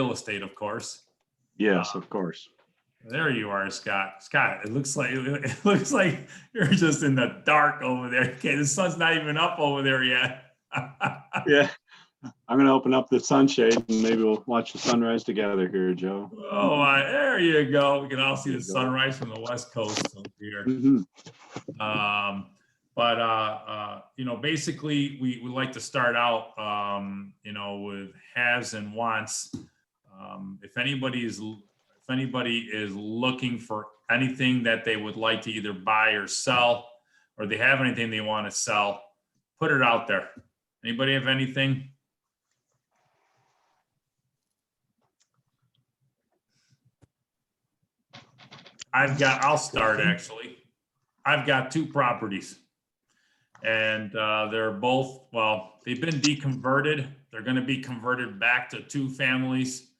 real estate, of course. Yes, of course. There you are, Scott. Scott, it looks like you're just in the dark over there. Okay, the sun's not even up over there yet. Yeah, I'm going to open up the sunshade and maybe we'll watch the sunrise together here, Joe. Oh, there you go. We can all see There the you go. sunrise from the west coast over here. Mhm. You know, basically we like to start out, you know, with haves and wants. If anybody is looking for anything that they would like to either buy or sell, or they have anything they want to sell, put it out there. Anybody have anything? I'll start actually. I've got 2 properties and they're both, well, they've been deconverted. They're going to be converted back to 2 families.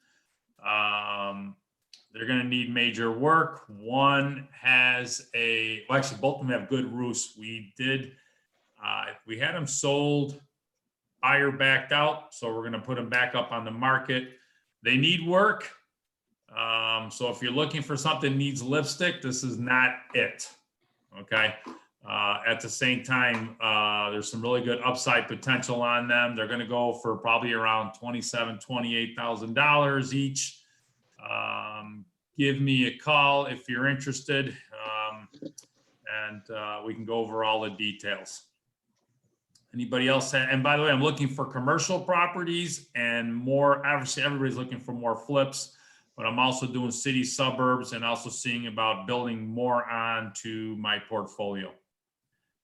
They're going to need major work. One has well, actually both of them have good roofs. We had them sold, buyer backed out. So we're going to put them back up on the market. They need work. So if you're looking for something that needs lipstick, this is not it. Okay. At the same time, there's some really good upside potential on them. They're going to go for probably around $27,000, $28,000 each. Give me a call if you're interested, and we can go over all the details. Anybody else? And by the way, I'm looking for commercial properties and more. Obviously, everybody's looking for more flips, but I'm also doing city suburbs and also seeing about building more onto my portfolio.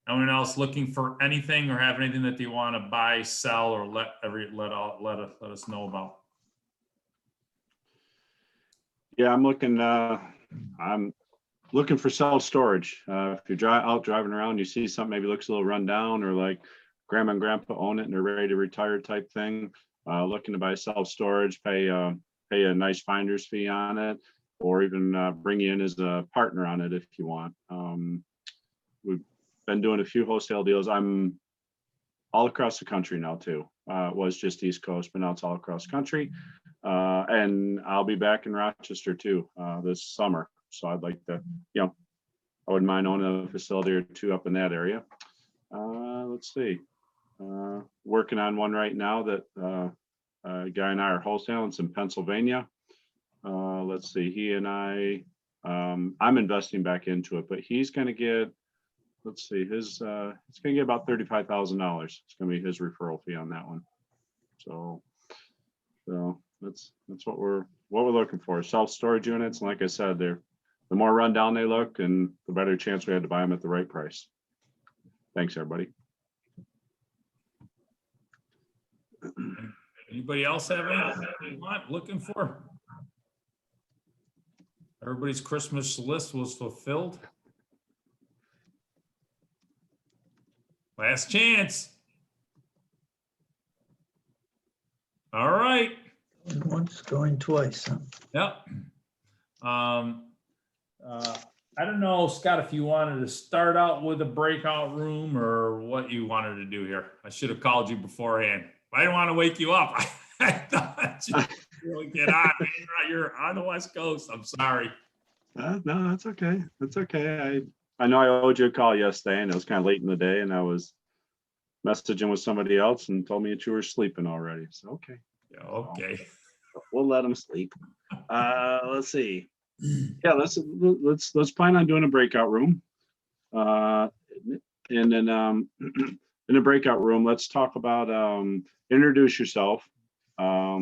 Anyone else looking for anything or have anything that they want to buy, sell, or let us know about? Yeah, I'm looking for self-storage. If you're out driving around, you see something maybe looks a little run down, or like grandma and grandpa own it and they're ready to retire type thing. Looking to buy self-storage, pay a nice finder's fee on it, or even bring you in as a partner on it if you want. We've been doing a few wholesale deals. I'm all across the country now too. It was just East Coast, but now it's all across the country. And I'll be back in Rochester too this summer. So I'd like to, I wouldn't mind owning a facility or 2 up in that area. Let's see. Working on one right now that a guy and I are wholesaling. It's in Pennsylvania. Let's see. He and I'm investing back into it, but he's going to get, let's see, it's going to get about $35,000. It's going to be his referral fee on that one. So that's what we're looking for. Self-storage units. And like I said, the more rundown they look, and the better chance we had to buy them at the right price. Thanks, everybody. Anybody else have anything they want looking for? Everybody's Christmas list was fulfilled. Last chance. All right. Once, going twice. Huh? Yep. I don't know, Scott, if you wanted to start out with a breakout room or what you wanted to do here. I should have called you beforehand. I didn't want to wake you up. I thought you really get on. You're on the West Coast. I'm sorry. No, that's okay. That's okay. I know I owed you a call yesterday, and it was kind of late in the day, and I was messaging with somebody else and told me that you were sleeping already. So okay. Yeah, okay. We'll let them sleep. Let's see. Yeah, let's plan on doing a breakout room. And then in a breakout room, let's talk about introduce yourself. A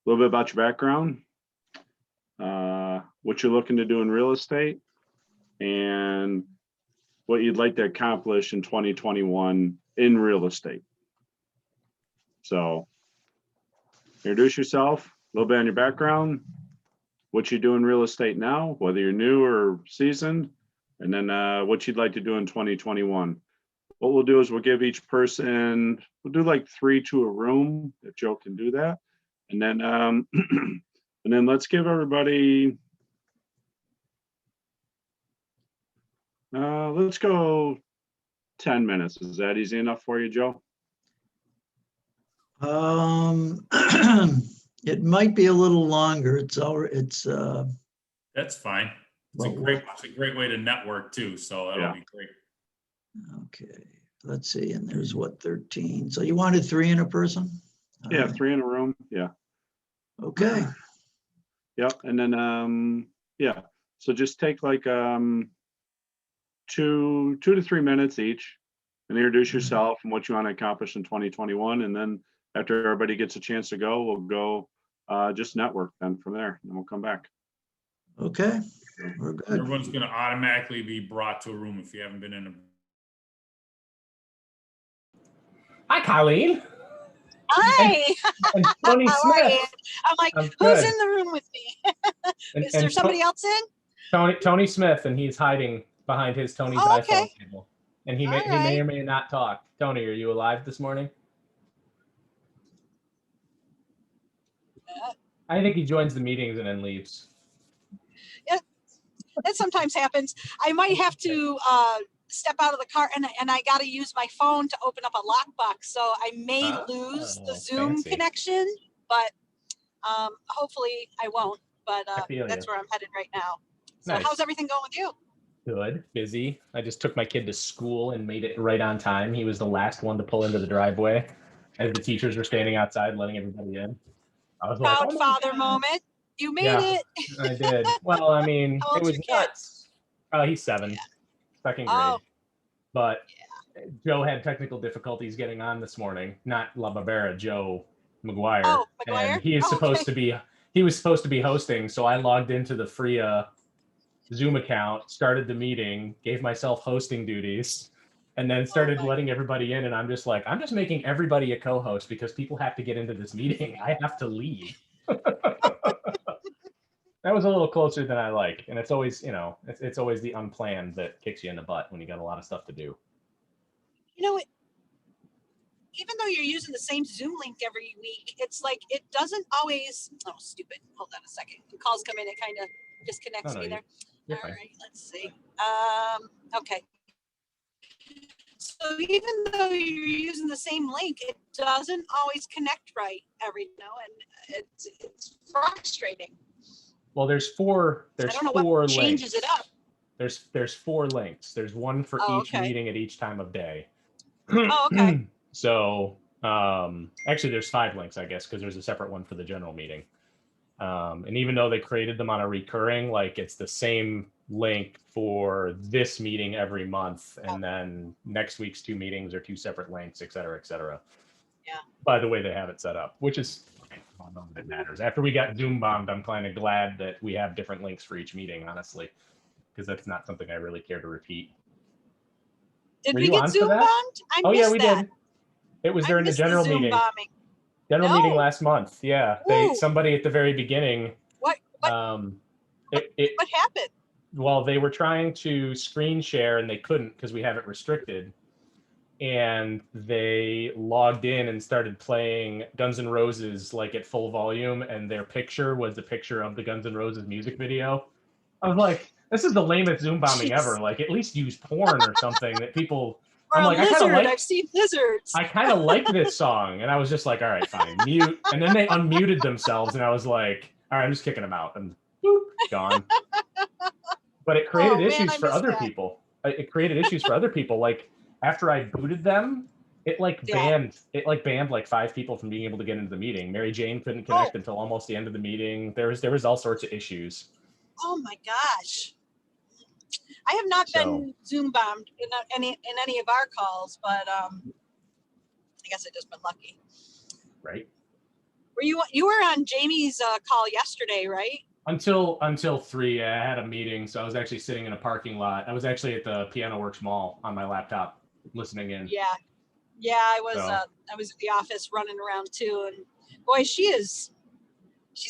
little bit about your background, what you're looking to do in real estate, and what you'd like to accomplish in 2021 in real estate. So introduce yourself, a little bit on your background, what you do in real estate now, whether you're new or seasoned, and then what you'd like to do in 2021. What we'll do is we'll give each person, we'll do like 3 to a room, if Joe can do that. And then and then let's give everybody, let's go 10 minutes. Is that easy enough for you, Joe? It might be a little longer. It's That's fine. It's a great way to network too. So that'll be great. okay. Let's see. And there's what, 13. So you wanted 3 in a person? Yeah, 3 in a room. Yeah. Okay. Yep. And then, yeah. So just take like 2 to 3 minutes each and introduce yourself and what you want to accomplish in 2021. And then after everybody gets a chance to go, we'll go just network then from there, and we'll come back. Okay. We're good. Everyone's going to automatically be brought to a room if you haven't been in a. Hi, Colleen. Hi. And Tony How are you? Smith. I'm like, I'm who's good. in the room with me? And, Is there somebody else in? Tony Smith, and he's hiding behind his Tony's Oh, iPhone okay. table. And he All may right. or may not talk. Tony, are you alive this morning? I think he joins the meetings and then leaves. That sometimes happens. I might have to step out of the car, and I got to use my phone to open up a lockbox. So I may lose the Zoom fancy. connection, but hopefully I won't. But feel that's ya. where I'm headed right now. So Nice. how's everything going with you? Good, busy. I just took my kid to school and made it right on time. He was the last one to pull into the driveway as the teachers were standing outside letting everybody in. I was like, Proud oh my father God. moment. You made Yeah. it. I did. Well, I mean, How it old's was your kid? nuts. He's 7, second grade. Oh. But Joe had technical difficulties getting on this morning. Not La Barbera, Joe McGuire. Oh, McGuire? And he is supposed to be. He was supposed to be hosting, so I logged into the FFREIA Zoom account, started the meeting, gave myself hosting duties, and then started letting everybody in. And I'm just like, I'm just making everybody a co-host because people have to get into this meeting. I have to leave. That was a little closer than I like. And it's always, it's always the unplanned that kicks you in the butt when you got a lot of stuff to do. You know, even though you're using the same Zoom link every week, it's like it doesn't always. Oh, stupid. Hold on a second. The calls come in. It kind of disconnects me there. All right. Let's see. Okay. So even though you're using the same link, it doesn't always connect right and it's frustrating. Well, there's four links. Changes it up. There's 4 links. There's one for each meeting at each time of day. Oh, okay. So actually there's 5 links, I guess, because there's a separate one for the general meeting. And even though they created them on a recurring, like it's the same link for this meeting every month, and then next week's 2 meetings are 2 separate links, et cetera, et cetera. Yeah. By the way they have it set up, which is none of it matters. After we got Zoom bombed, I'm kind of glad that we have different links for each meeting, honestly, because that's not something I really care to repeat. Did we get Zoom bombed? Oh yeah, we did. It was during the general meeting. Bombing. General meeting last month. Yeah, somebody at the very beginning. What happened? Well, they were trying to screen share and they couldn't because we have it restricted. And they logged in and started playing Guns N' Roses like at full volume, and their picture was the picture of the Guns N' Roses music video. I was like, this is the lamest Zoom bombing ever. Like, at least use porn or something that people. Or I'm like, I've seen lizards. I kind of like this song, and I was just like, all right, fine, mute. And then they unmuted themselves, and I was like, all right, I'm just kicking them out, and boop, gone. But it created issues for other people. It created issues for other people. Like after I booted them, it banned like 5 people from being able to get into the meeting. Mary Jane couldn't connect until almost the end of the meeting. There was all sorts of issues. Oh my gosh. I have not been Zoom bombed in any of our calls, but I guess I've just been lucky. Right. You were on Jamie's call yesterday, right? Until 3, I had a meeting, so I was actually sitting in a parking lot. I was actually at the Piano Works Mall on my laptop, listening in. Yeah, I was at the office running around too, and boy, she's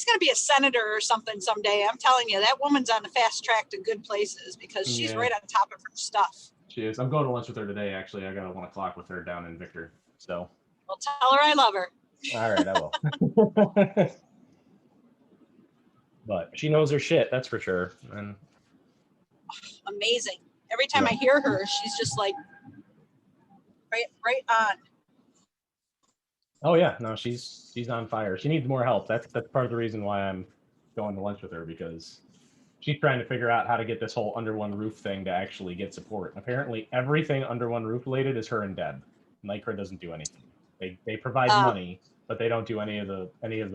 gonna be a senator or something someday. I'm telling you, that woman's on the fast track to good places because she's right on top of her stuff. She is. I'm going to lunch with her today. Actually, I got a 1 o'clock with her down in Victor. So. Well, tell her I love her. All right, I will. But she knows her shit, that's for sure. And amazing. Every time I hear her, she's just like right on. Oh yeah, no, she's on fire. She needs more help. That's part of the reason why I'm going to lunch with her, because she's trying to figure out how to get this whole under one roof thing to actually get support. Apparently, everything under one roof related is her and Deb. Micro doesn't do anything. They provide money, but they don't do any of the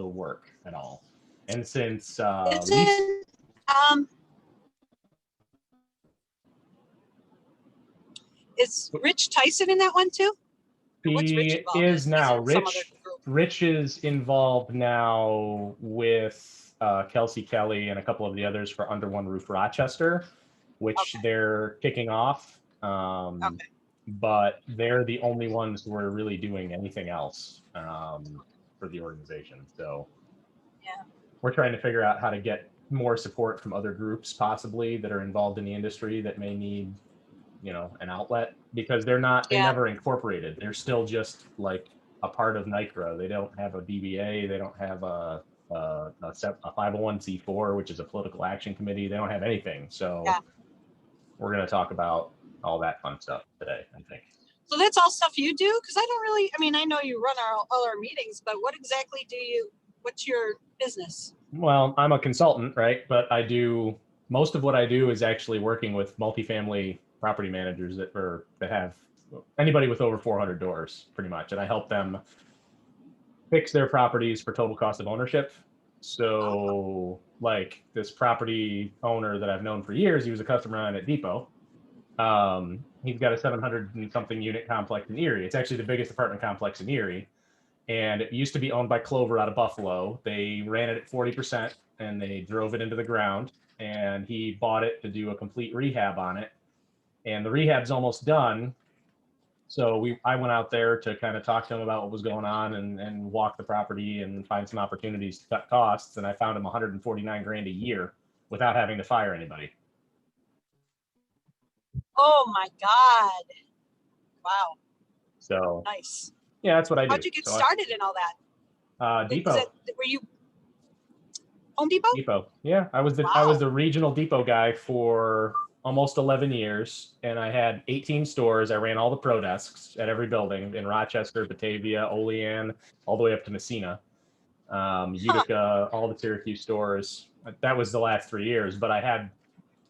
work at all. And since Isn't, is Rich Tyson in that one too? Or what's Rich he involved in? is now it some other Rich. group? Rich is involved now with Kelsey Kelly and a couple of the others for Under One Roof Rochester, which they're kicking off. But they're the only ones who are really doing anything else for the organization. So yeah, we're trying to figure out how to get more support from other groups possibly that are involved in the industry that may need, an outlet, because they never incorporated. They're still just like a part of NICRA. They don't have a DBA. They don't have a 501c4, which is a political action committee. They don't have anything. So we're going to talk about all that fun stuff today, I think. So that's all stuff you do? Because I don't really, I know you run all our meetings, but what exactly what's your business? Well, I'm a consultant, right? But most of what I do is actually working with multifamily property managers that have anybody with over 400 doors, pretty much. And I help them fix their properties for total cost of ownership. So like this property owner that I've known for years, he was a customer of mine at Depot. He's got a 700 and something unit complex in Erie. It's actually the biggest apartment complex in Erie. And it used to be owned by Clover out of Buffalo. They ran it at 40% and they drove it into the ground, and he bought it to do a complete rehab on it. And the rehab's almost done. So I went out there to kind of talk to him about what was going on and walk the property and find some opportunities to cut costs. And I found him 149 grand a year without having to fire anybody. Oh my God. Wow. So nice. Yeah, that's what I do. How'd you get started in all that? Depot. Were you Home Depot? Depot. Yeah, I was the regional Depot guy for almost 11 years, and I had 18 stores. I ran all the pro desks at every building in Rochester, Batavia, Olean, all the way up to Messina, Utica, all the Syracuse stores. That was the last 3 years, but I had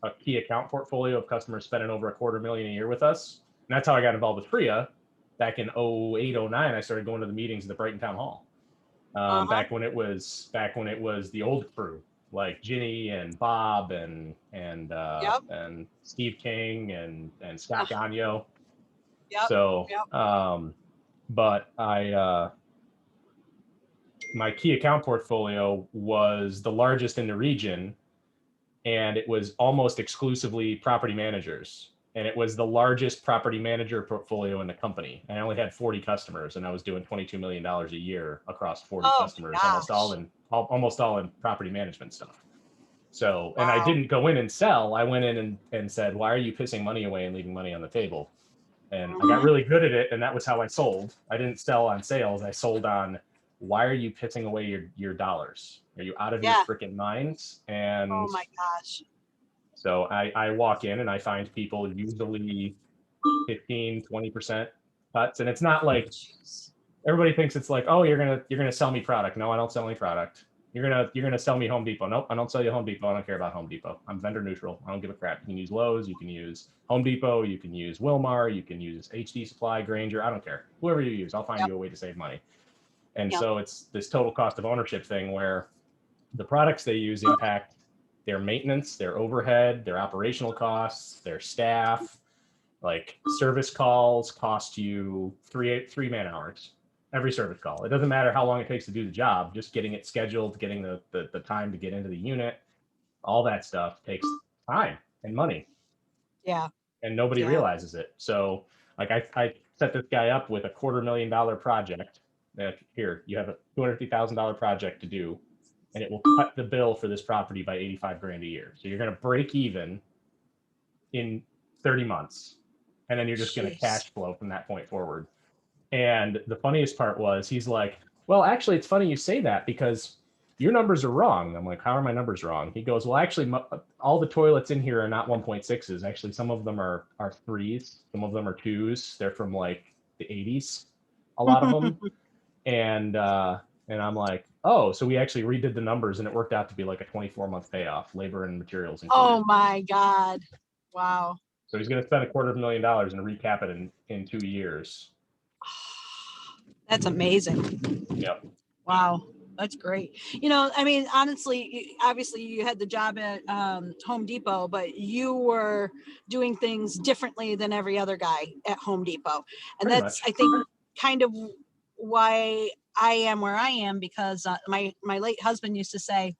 a key account portfolio of customers spending over $250,000 a year with us. And that's how I got involved with FFREIA. Back in 08, 09, I started going to the meetings at the Brighton Town Hall. Back when it was the old crew, like Ginny and Bob and Steve King and Scott Gagno. So, but my key account portfolio was the largest in the region, and it was almost exclusively property managers. And it was the largest property manager portfolio in the company. And I only had 40 customers, and I was doing $22 million a year across 40 customers, almost all in property management stuff. So, and I didn't go in and sell. I went in and said, why are you pissing money away and leaving money on the table? And I got really good at it. And that was how I sold. I didn't sell on sales. I sold on, why are you pissing away your dollars? Are you out of your freaking minds? And oh my gosh. So I walk in and I find people usually 15, 20% cuts. And it's not like everybody thinks it's like, oh, you're gonna sell me product. No, I don't sell any product. You're gonna sell me Home Depot. Nope, I don't sell you Home Depot. I don't care about Home Depot. I'm vendor neutral. I don't give a crap. You can use Lowe's, you can use Home Depot, you can use Wilmar, you can use HD Supply, Grainger. I don't care. Whoever you use, I'll find you a way to save money. And so it's this total cost of ownership thing where the products they use impact their maintenance, their overhead, their operational costs, their staff. Like service calls cost you three man hours every service call. It doesn't matter how long it takes to do the job, just getting it scheduled, getting the time to get into the unit, all that stuff takes time and money. Yeah. And nobody realizes it. So like I set this guy up with a $250,000 project. Here, you have a $250,000 project to do, and it will cut the bill for this property by 85 grand a year. So you're going to break even in 30 months. And then you're just going to cash flow from that point forward. And the funniest part was, he's like, well, actually, it's funny you say that because your numbers are wrong. I'm like, how are my numbers wrong? He goes, well, actually, all the toilets in here are not 1.6s. Actually, some of them are 3s. Some of them are 2s. They're from like the 80s, a lot of them. And I'm like, oh, so we actually redid the numbers and it worked out to be like a 24-month payoff, labor and materials included. Oh my God. Wow. So he's going to spend $250,000 and recap it in 2 years. That's amazing. Yep. Wow. That's great. You know, I mean, honestly, obviously you had the job at Home Depot, but you were doing things differently than every other guy at Home Depot. And Pretty that's, much. I think, kind of why I am where I am, because my late husband used to say,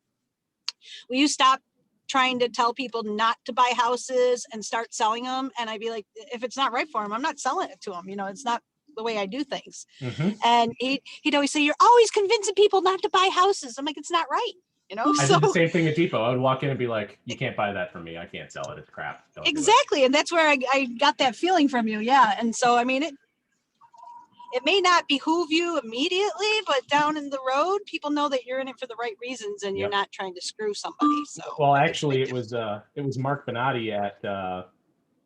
will you stop trying to tell people not to buy houses and start selling them? And I'd be like, if it's not right for them, I'm not selling it to them. You know, it's not the way I do things. Mm-hmm. And he'd always say, you're always convincing people not to buy houses. I'm like, it's not right. You know, I did the same thing at Depot. I would walk in and be like, you can't buy that from me. I can't sell it. It's crap. Don't do it. Exactly. And that's where I got that feeling from you. Yeah. And so, I mean, it may not behoove you immediately, but down in the road, people know that you're in it for the right reasons and you're Yep. not trying to screw somebody. So, Well, actually, it was Mark Bonatti at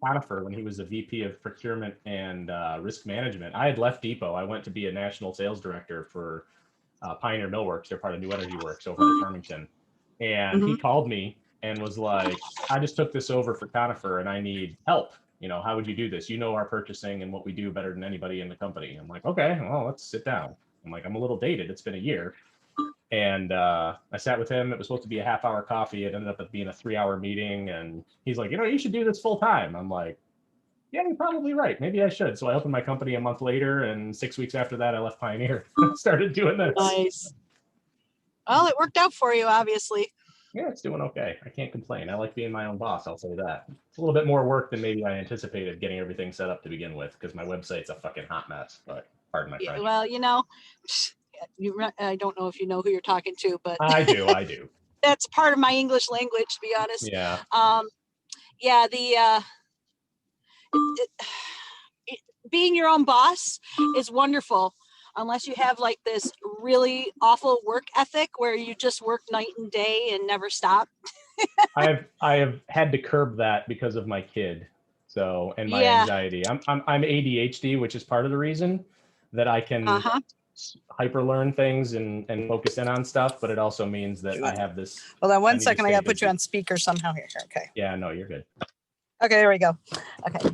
Conifer when he was a VP of procurement and risk management. I had left Depot. I went to be a national sales director for Pioneer Millworks. They're part of New Energy Works over in Farmington. And he called me and was like, I just took this over for Conifer and I need help. You know, how would you do this? You know our purchasing and what we do better than anybody in the company. I'm like, okay, well, let's sit down. I'm like, I'm a little dated. It's been a year. And I sat with him. It was supposed to be a half-hour coffee. It ended up being a 3-hour meeting. And he's like, you know, you should do this full time. I'm like, yeah, you're probably right. Maybe I should. So I opened my company a month later. And 6 weeks after that, I left Pioneer. Started doing this. nice. Well, it worked out for you, obviously. Yeah, it's doing okay. I can't complain. I like being my own boss. I'll say that. It's a little bit more work than maybe I anticipated getting everything set up to begin with, because my website's a fucking hot mess. But pardon my French. Well, you know, I don't know if you know who you're talking to, but I do. That's part of my English language, to be honest. Yeah. Yeah. Being your own boss is wonderful, unless you have like this really awful work ethic where you just work night and day and never stop. I have had to curb that because of my kid. So, and my anxiety. I'm ADHD, which is part of the reason that I can hyper learn things and focus in on stuff, but it also means that I have this. Hold on 1 second. I gotta put you on speaker somehow here. Okay. Yeah, no, you're good. Okay, there we go. Okay.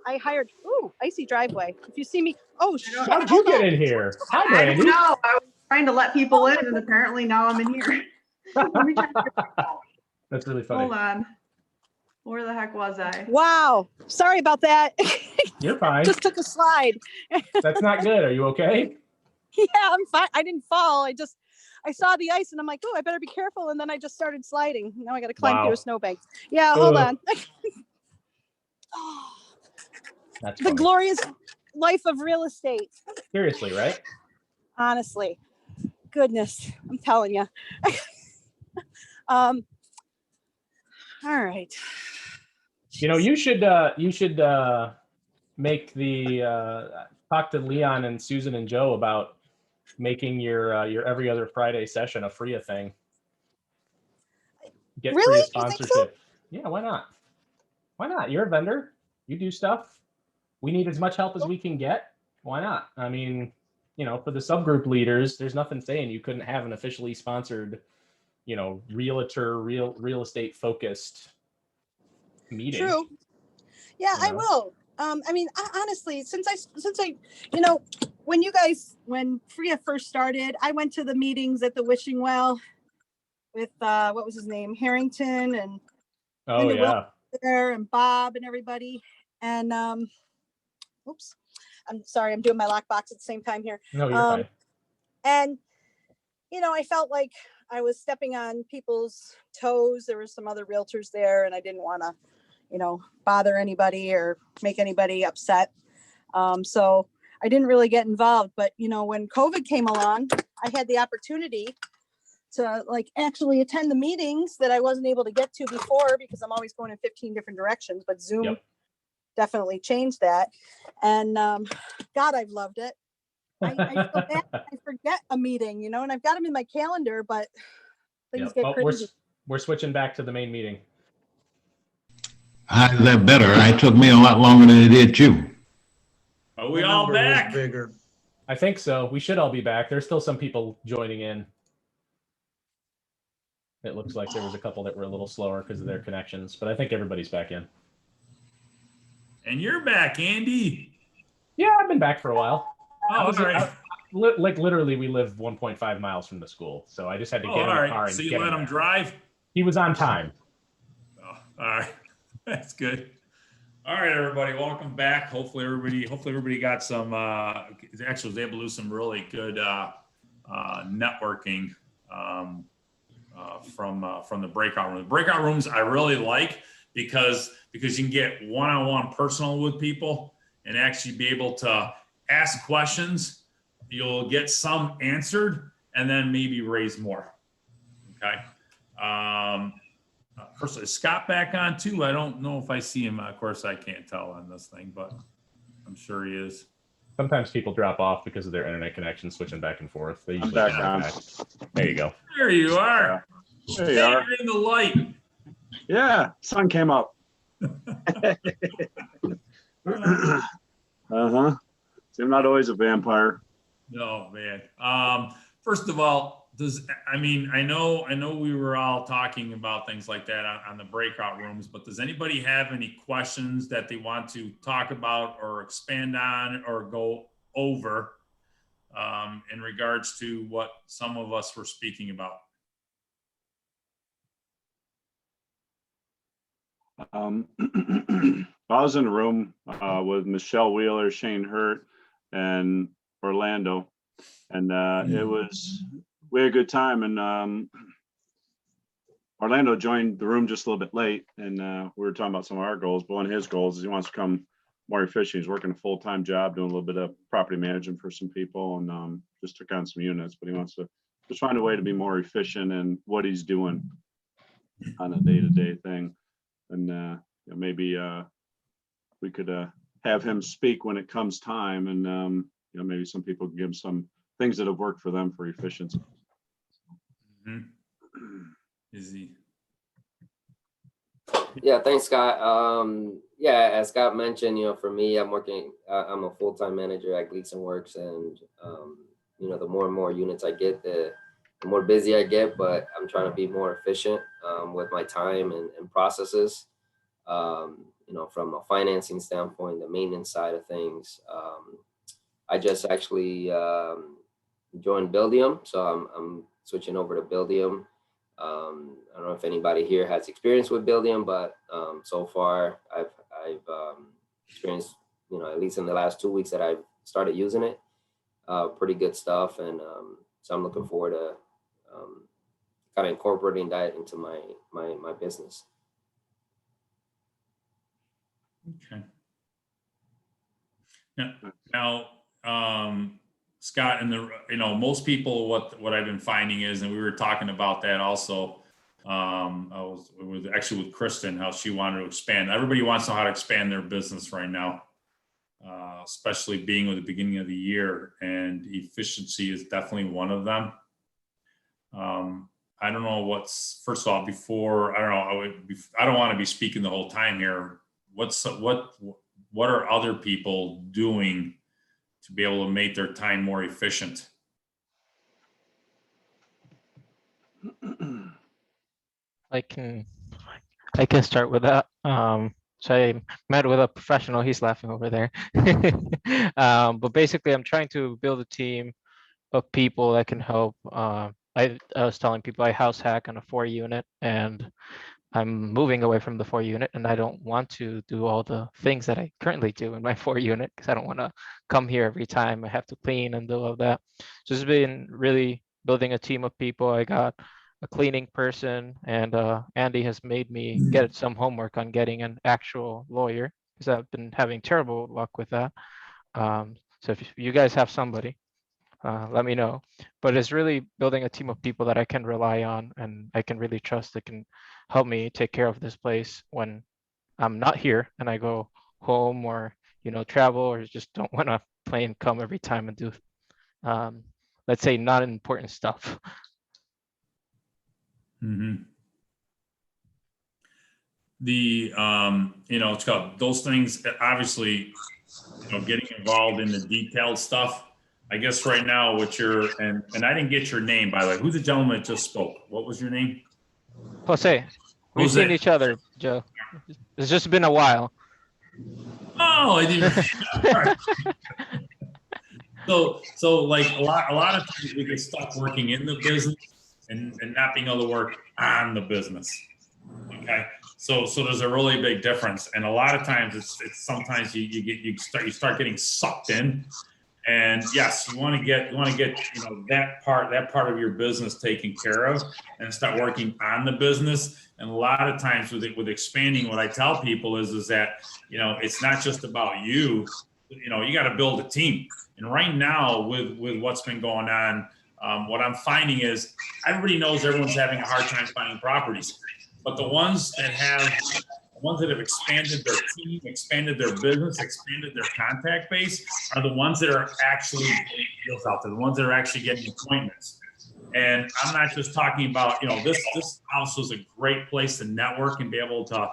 I hired, icy driveway. If you see me, How did you get in here? Hi, Brandy. No, I was trying to let people in, and apparently now I'm in here. Let me check your phone. That's really funny. Hold on. Where the heck was I? Wow. Sorry about that. You're fine. Just took a slide. That's not good. Are you okay? Yeah, I'm fine. I didn't fall. I saw the ice and I'm like, oh, I better be careful. And then I just started sliding. Now I got to climb through a snowbank. Yeah, hold on. That's the funny. glorious life of real estate. Seriously, right? Honestly, goodness, I'm telling you. All right. You know, you should make the talk to Leon and Susan and Joe about making your every other Friday session a FFREIA thing. Get Really? FFREIA sponsorship. So? Yeah, why not? Why not? You're a vendor. You do stuff. We need as much help as we can get. Why not? I mean, you know, for the subgroup leaders, there's nothing saying you couldn't have an officially sponsored, you know, real estate focused meeting. True. Yeah, you know? I will. I mean, honestly, since I, you know, when FFREIA first started, I went to the meetings at the Wishing Well with what was his name, Harrington and there and Bob and everybody. And oops, I'm sorry, I'm doing my lockbox at the same time here. No, you're fine. And you know, I felt like I was stepping on people's toes. There were some other realtors there, and I didn't want to, you know, bother anybody or make anybody upset. So I didn't really get involved. But, you know, when COVID came along, I had the opportunity to like actually attend the meetings that I wasn't able to get to before because I'm always going in 15 different directions. But Zoom definitely changed that. And God, I've loved it. I feel bad. I forget a meeting, you know, and I've got them in my calendar, but things get crazy. We're switching back to the main meeting. How's that better? It took me a lot longer than it did you. Are we The all number was back? Bigger. I think so. We should all be back. There's still some people joining in. It looks like there was a couple that were a little slower because of their connections, but I think everybody's back in. And you're back, Andy. Yeah, I've been back for a while. Oh, all right. Like literally, we live 1.5 miles from the school, so I just had to Oh, get in all the right. car and So you get let him him there. drive? He was on time. Oh, all right. That's good. All right, everybody, welcome back. Hopefully everybody got some, actually was able to do some really good networking from the breakout room. The breakout rooms I really like because you can get one-on-one personal with people and actually be able to ask questions. You'll get some answered and then maybe raise more. Okay. First, is Scott back on too? I don't know if I see him. Of course, I can't tell on this thing, but I'm sure he is. Sometimes people drop off because of their internet connection, switching back and forth. They I'm usually back come on. back. There you go. There you are. There you are. You're in the light. Yeah, sun came up. Uh-huh. So I'm not always a vampire. No, man. First of all, I know we were all talking about things like that on the breakout rooms, but does anybody have any questions that they want to talk about or expand on or go over in regards to what some of us were speaking about? I was in a room with Michelle Wheeler, Shane Hurt, and Orlando, and we had a good time. And Orlando joined the room just a little bit late, and we were talking about some of our goals. But one of his goals is he wants to become more efficient. He's working a full-time job, doing a little bit of property management for some people, and just took on some units. But he wants to just find a way to be more efficient in what he's doing on a day-to-day thing. And maybe we could have him speak when it comes time, and maybe some people can give him some things that have worked for them for efficiency. Mm-hmm. Is he? Yeah, thanks, Scott. Yeah, as Scott mentioned, for me, I'm a full-time manager at Gleason Works, and the more and more units I get, the more busy I get, but I'm trying to be more efficient with my time and processes. From a financing standpoint, the maintenance side of things. I just actually joined Buildium, so I'm switching over to Buildium. I don't know if anybody here has experience with Buildium, but so far I've experienced, at least in the last 2 weeks that I've started using it, pretty good stuff. And so I'm looking forward to kind of incorporating that into my business. Okay. Now, Scott, and most people, what I've been finding is, and we were talking about that also. I was actually with Kristen, how she wanted to expand. Everybody wants to know how to expand their business right now, especially being with the beginning of the year, and efficiency is definitely one of them. I don't know first of all, I don't want to be speaking the whole time here. What are other people doing to be able to make their time more efficient? I can start with that. So I met with a professional. He's laughing over there. But basically, I'm trying to build a team of people that can help. I was telling people I house hack on a 4-unit, and I'm moving away from the 4-unit, and I don't want to do all the things that I currently do in my 4-unit because I don't want to come here every time I have to clean and do all that. So it's been really building a team of people. I got a cleaning person, and Andy has made me get some homework on getting an actual lawyer because I've been having terrible luck with that. So if you guys have somebody, let me know. But it's really building a team of people that I can rely on and I can really trust that can help me take care of this place when I'm not here and I go home or travel or just don't want to play and come every time and do let's say not important stuff. Mm-hmm. It's got those things. Obviously, getting involved in the detailed stuff. I guess right now what you're, and I didn't get your name, by the way. Who's the gentleman that just spoke? What was your name? Jose, we've Jose. seen each other, Joe. It's just been a while. Oh, I didn't. Right. So like a lot of times we get stuck working in the business and not being able to work on the business. Okay. So there's a really big difference. And a lot of times it's sometimes you start getting sucked in. And yes, you want to get that part of your business taken care of and start working on the business. And a lot of times with expanding, what I tell people is that, it's not just about you, you got to build a team. And right now with what's been going on, what I'm finding is everybody knows everyone's having a hard time finding properties, but the ones that have expanded their team, expanded their business, expanded their contact base are the ones that are actually getting deals out there, the ones that are actually getting appointments. And I'm not just talking about, this house was a great place to network and be able to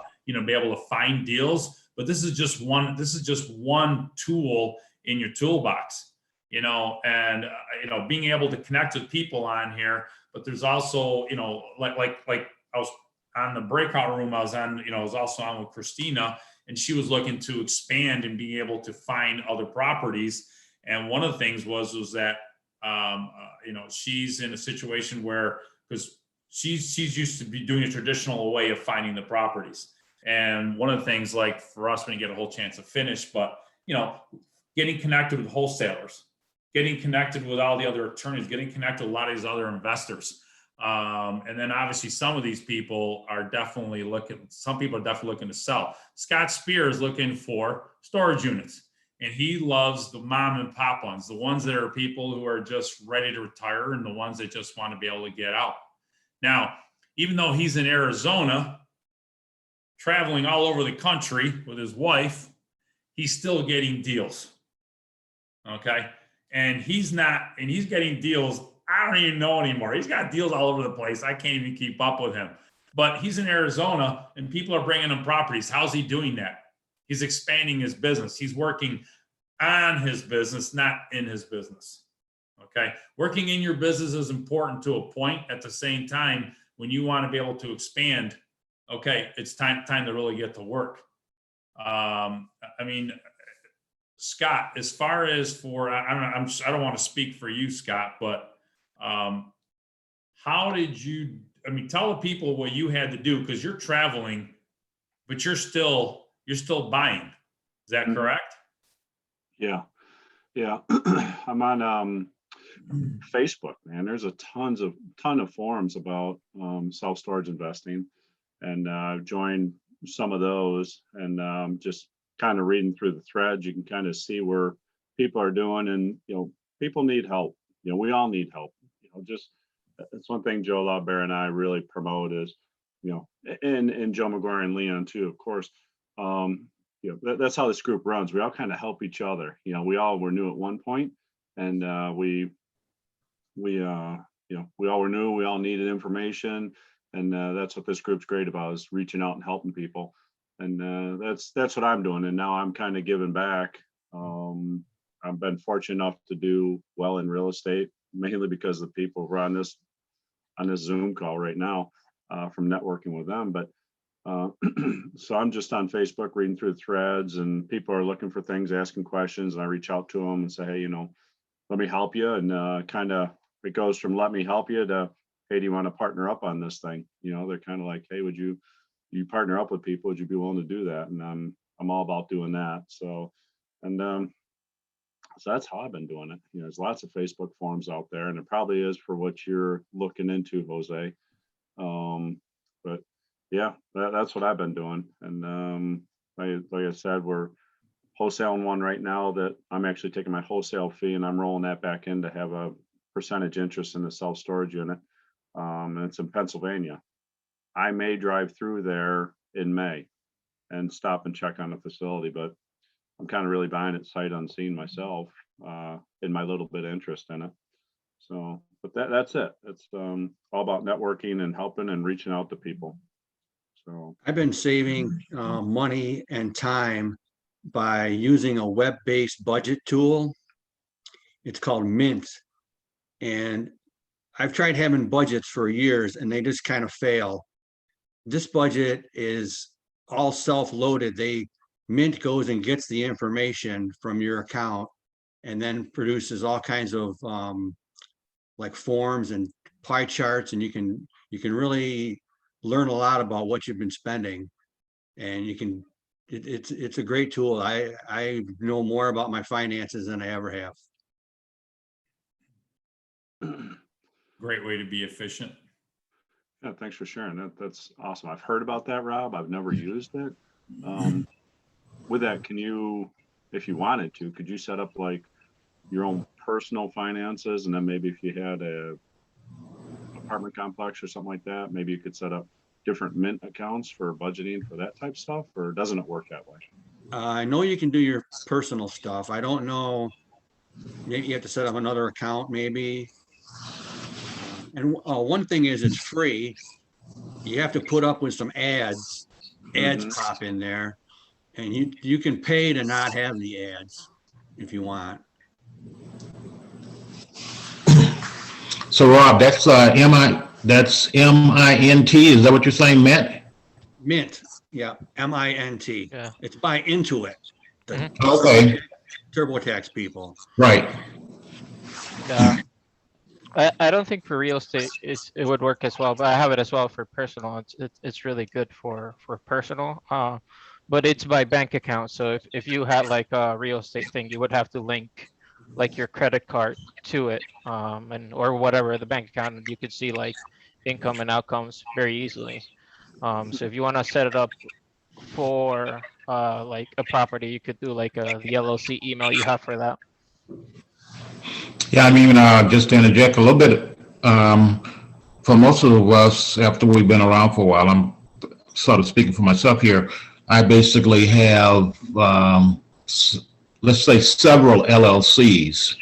find deals, but this is just one tool in your toolbox, and being able to connect with people on here. But there's also, like I was on the breakout room I was on, I was also on with Christina, and she was looking to expand and being able to find other properties. And one of the things was that, she's in a situation where, because she's used to be doing a traditional way of finding the properties. And one of the things, like for us, when you get a whole chance to finish, but, getting connected with wholesalers, getting connected with all the other attorneys, getting connected with a lot of these other investors. And then obviously some of these people are definitely looking to sell. Scott Spear is looking for storage units, and he loves the mom and pop ones, the ones that are people who are just ready to retire and the ones that just want to be able to get out. Now, even though he's in Arizona, traveling all over the country with his wife, he's still getting deals. Okay. And he's getting deals. I don't even know anymore. He's got deals all over the place. I can't even keep up with him. But he's in Arizona and people are bringing him properties. How's he doing that? He's expanding his business. He's working on his business, not in his business. Okay. Working in your business is important to a point. At the same time, when you want to be able to expand, okay, it's time to really get to work. Scott, as far as for, I don't want to speak for you, Scott, but how did you, tell the people what you had to do, because you're traveling, but you're still buying. Is that correct? Yeah. I'm on Facebook, man. There's a ton of forums about self-storage investing, and I've joined some of those, and just kind of reading through the threads, you can kind of see where people are doing, and people need help. We all need help. Just that's one thing Joe LaBear and I really promote is, and Joe McGuire and Leon too, of course. That's how this group runs. We all kind of help each other. We all were new at one point, and we all were new. We all needed information, and that's what this group's great about, is reaching out and helping people. And that's what I'm doing. And now I'm kind of giving back. I've been fortunate enough to do well in real estate, mainly because of the people who are on this Zoom call right now, from networking with them. But so I'm just on Facebook reading through the threads, and people are looking for things, asking questions, and I reach out to them and say, hey, let me help you. And kind of it goes from let me help you to, hey, do you want to partner up on this thing? They're kind of like, hey, would you partner up with people? Would you be willing to do that? And I'm all about doing that. So, and so that's how I've been doing it. There's lots of Facebook forums out there, and it probably is for what you're looking into, Jose. But yeah, that's what I've been doing. And like I said, we're wholesaling one right now that I'm actually taking my wholesale fee and I'm rolling that back in to have a percentage interest in the self-storage unit. And it's in Pennsylvania. I may drive through there in May and stop and check on the facility, but I'm kind of really buying it sight unseen myself, in my little bit of interest in it. So, but that's it. It's all about networking and helping and reaching out to people. So I've been saving money and time by using a web-based budget tool. It's called Mint. And I've tried having budgets for years and they just kind of fail. This budget is all self-loaded. Mint goes and gets the information from your account and then produces all kinds of like forms and pie charts, and you can really learn a lot about what you've been spending. And it's a great tool. I know more about my finances than I ever have. Great way to be efficient. Yeah, thanks for sharing that. That's awesome. I've heard about that, Rob. I've never used it. With that, can you, if you wanted to, could you set up like your own personal finances, and then maybe if you had a apartment complex or something like that, maybe you could set up different Mint accounts for budgeting for that type stuff, or doesn't it work that way? I know you can do your personal stuff. I don't know. You have to set up another account maybe. And one thing is it's free. You have to put up with some ads. Ads pop in there, and you can pay to not have the ads if you want. So Rob, that's that's MINT. Is that what you're saying, Mint? Mint, yeah, MINT. Yeah. It's by Intuit. The Okay. TurboTax people. Right. I don't think for real estate it would work as well, but I have it as well for personal. It's really good for personal. But it's by bank account. So if you had like a real estate thing, you would have to link like your credit card to it, and or whatever the bank account, and you could see like income and outcomes very easily. So if you want to set it up for like a property, you could do like the LLC email you have for that. Yeah, I mean, just to interject a little bit, for most of us, after we've been around for a while, I'm sort of speaking for myself here, I basically have, let's say, several LLCs.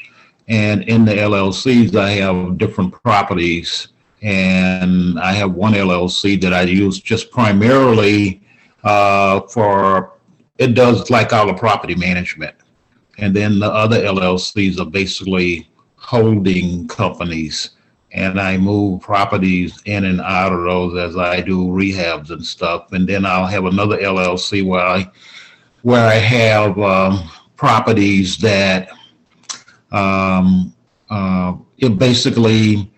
And in the LLCs, I have different properties. And I have one LLC that I use just primarily it does like all the property management. And then the other LLCs are basically holding companies, and I move properties in and out of those as I do rehabs and stuff. And then I'll have another LLC where I have properties that it basically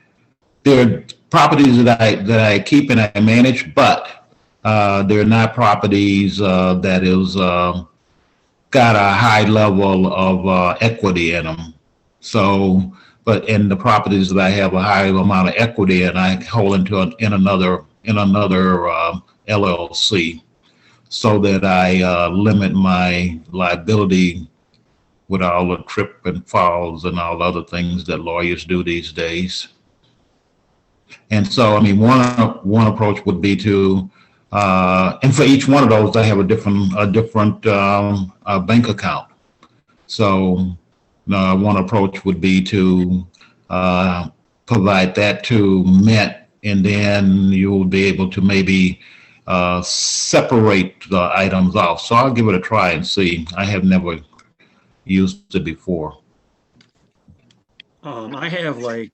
they're properties that I keep and I manage, but they're not properties that is got a high level of equity in them. So, but in the properties that I have a high amount of equity in, I hold in another LLC, so that I limit my liability with all the trip and falls and all other things that lawyers do these days. And so, I mean, one approach would be to, and for each one of those, I have a different bank account. So one approach would be to provide that to Mint, and then you will be able to maybe separate the items off. So I'll give it a try and see. I have never used it before. I have like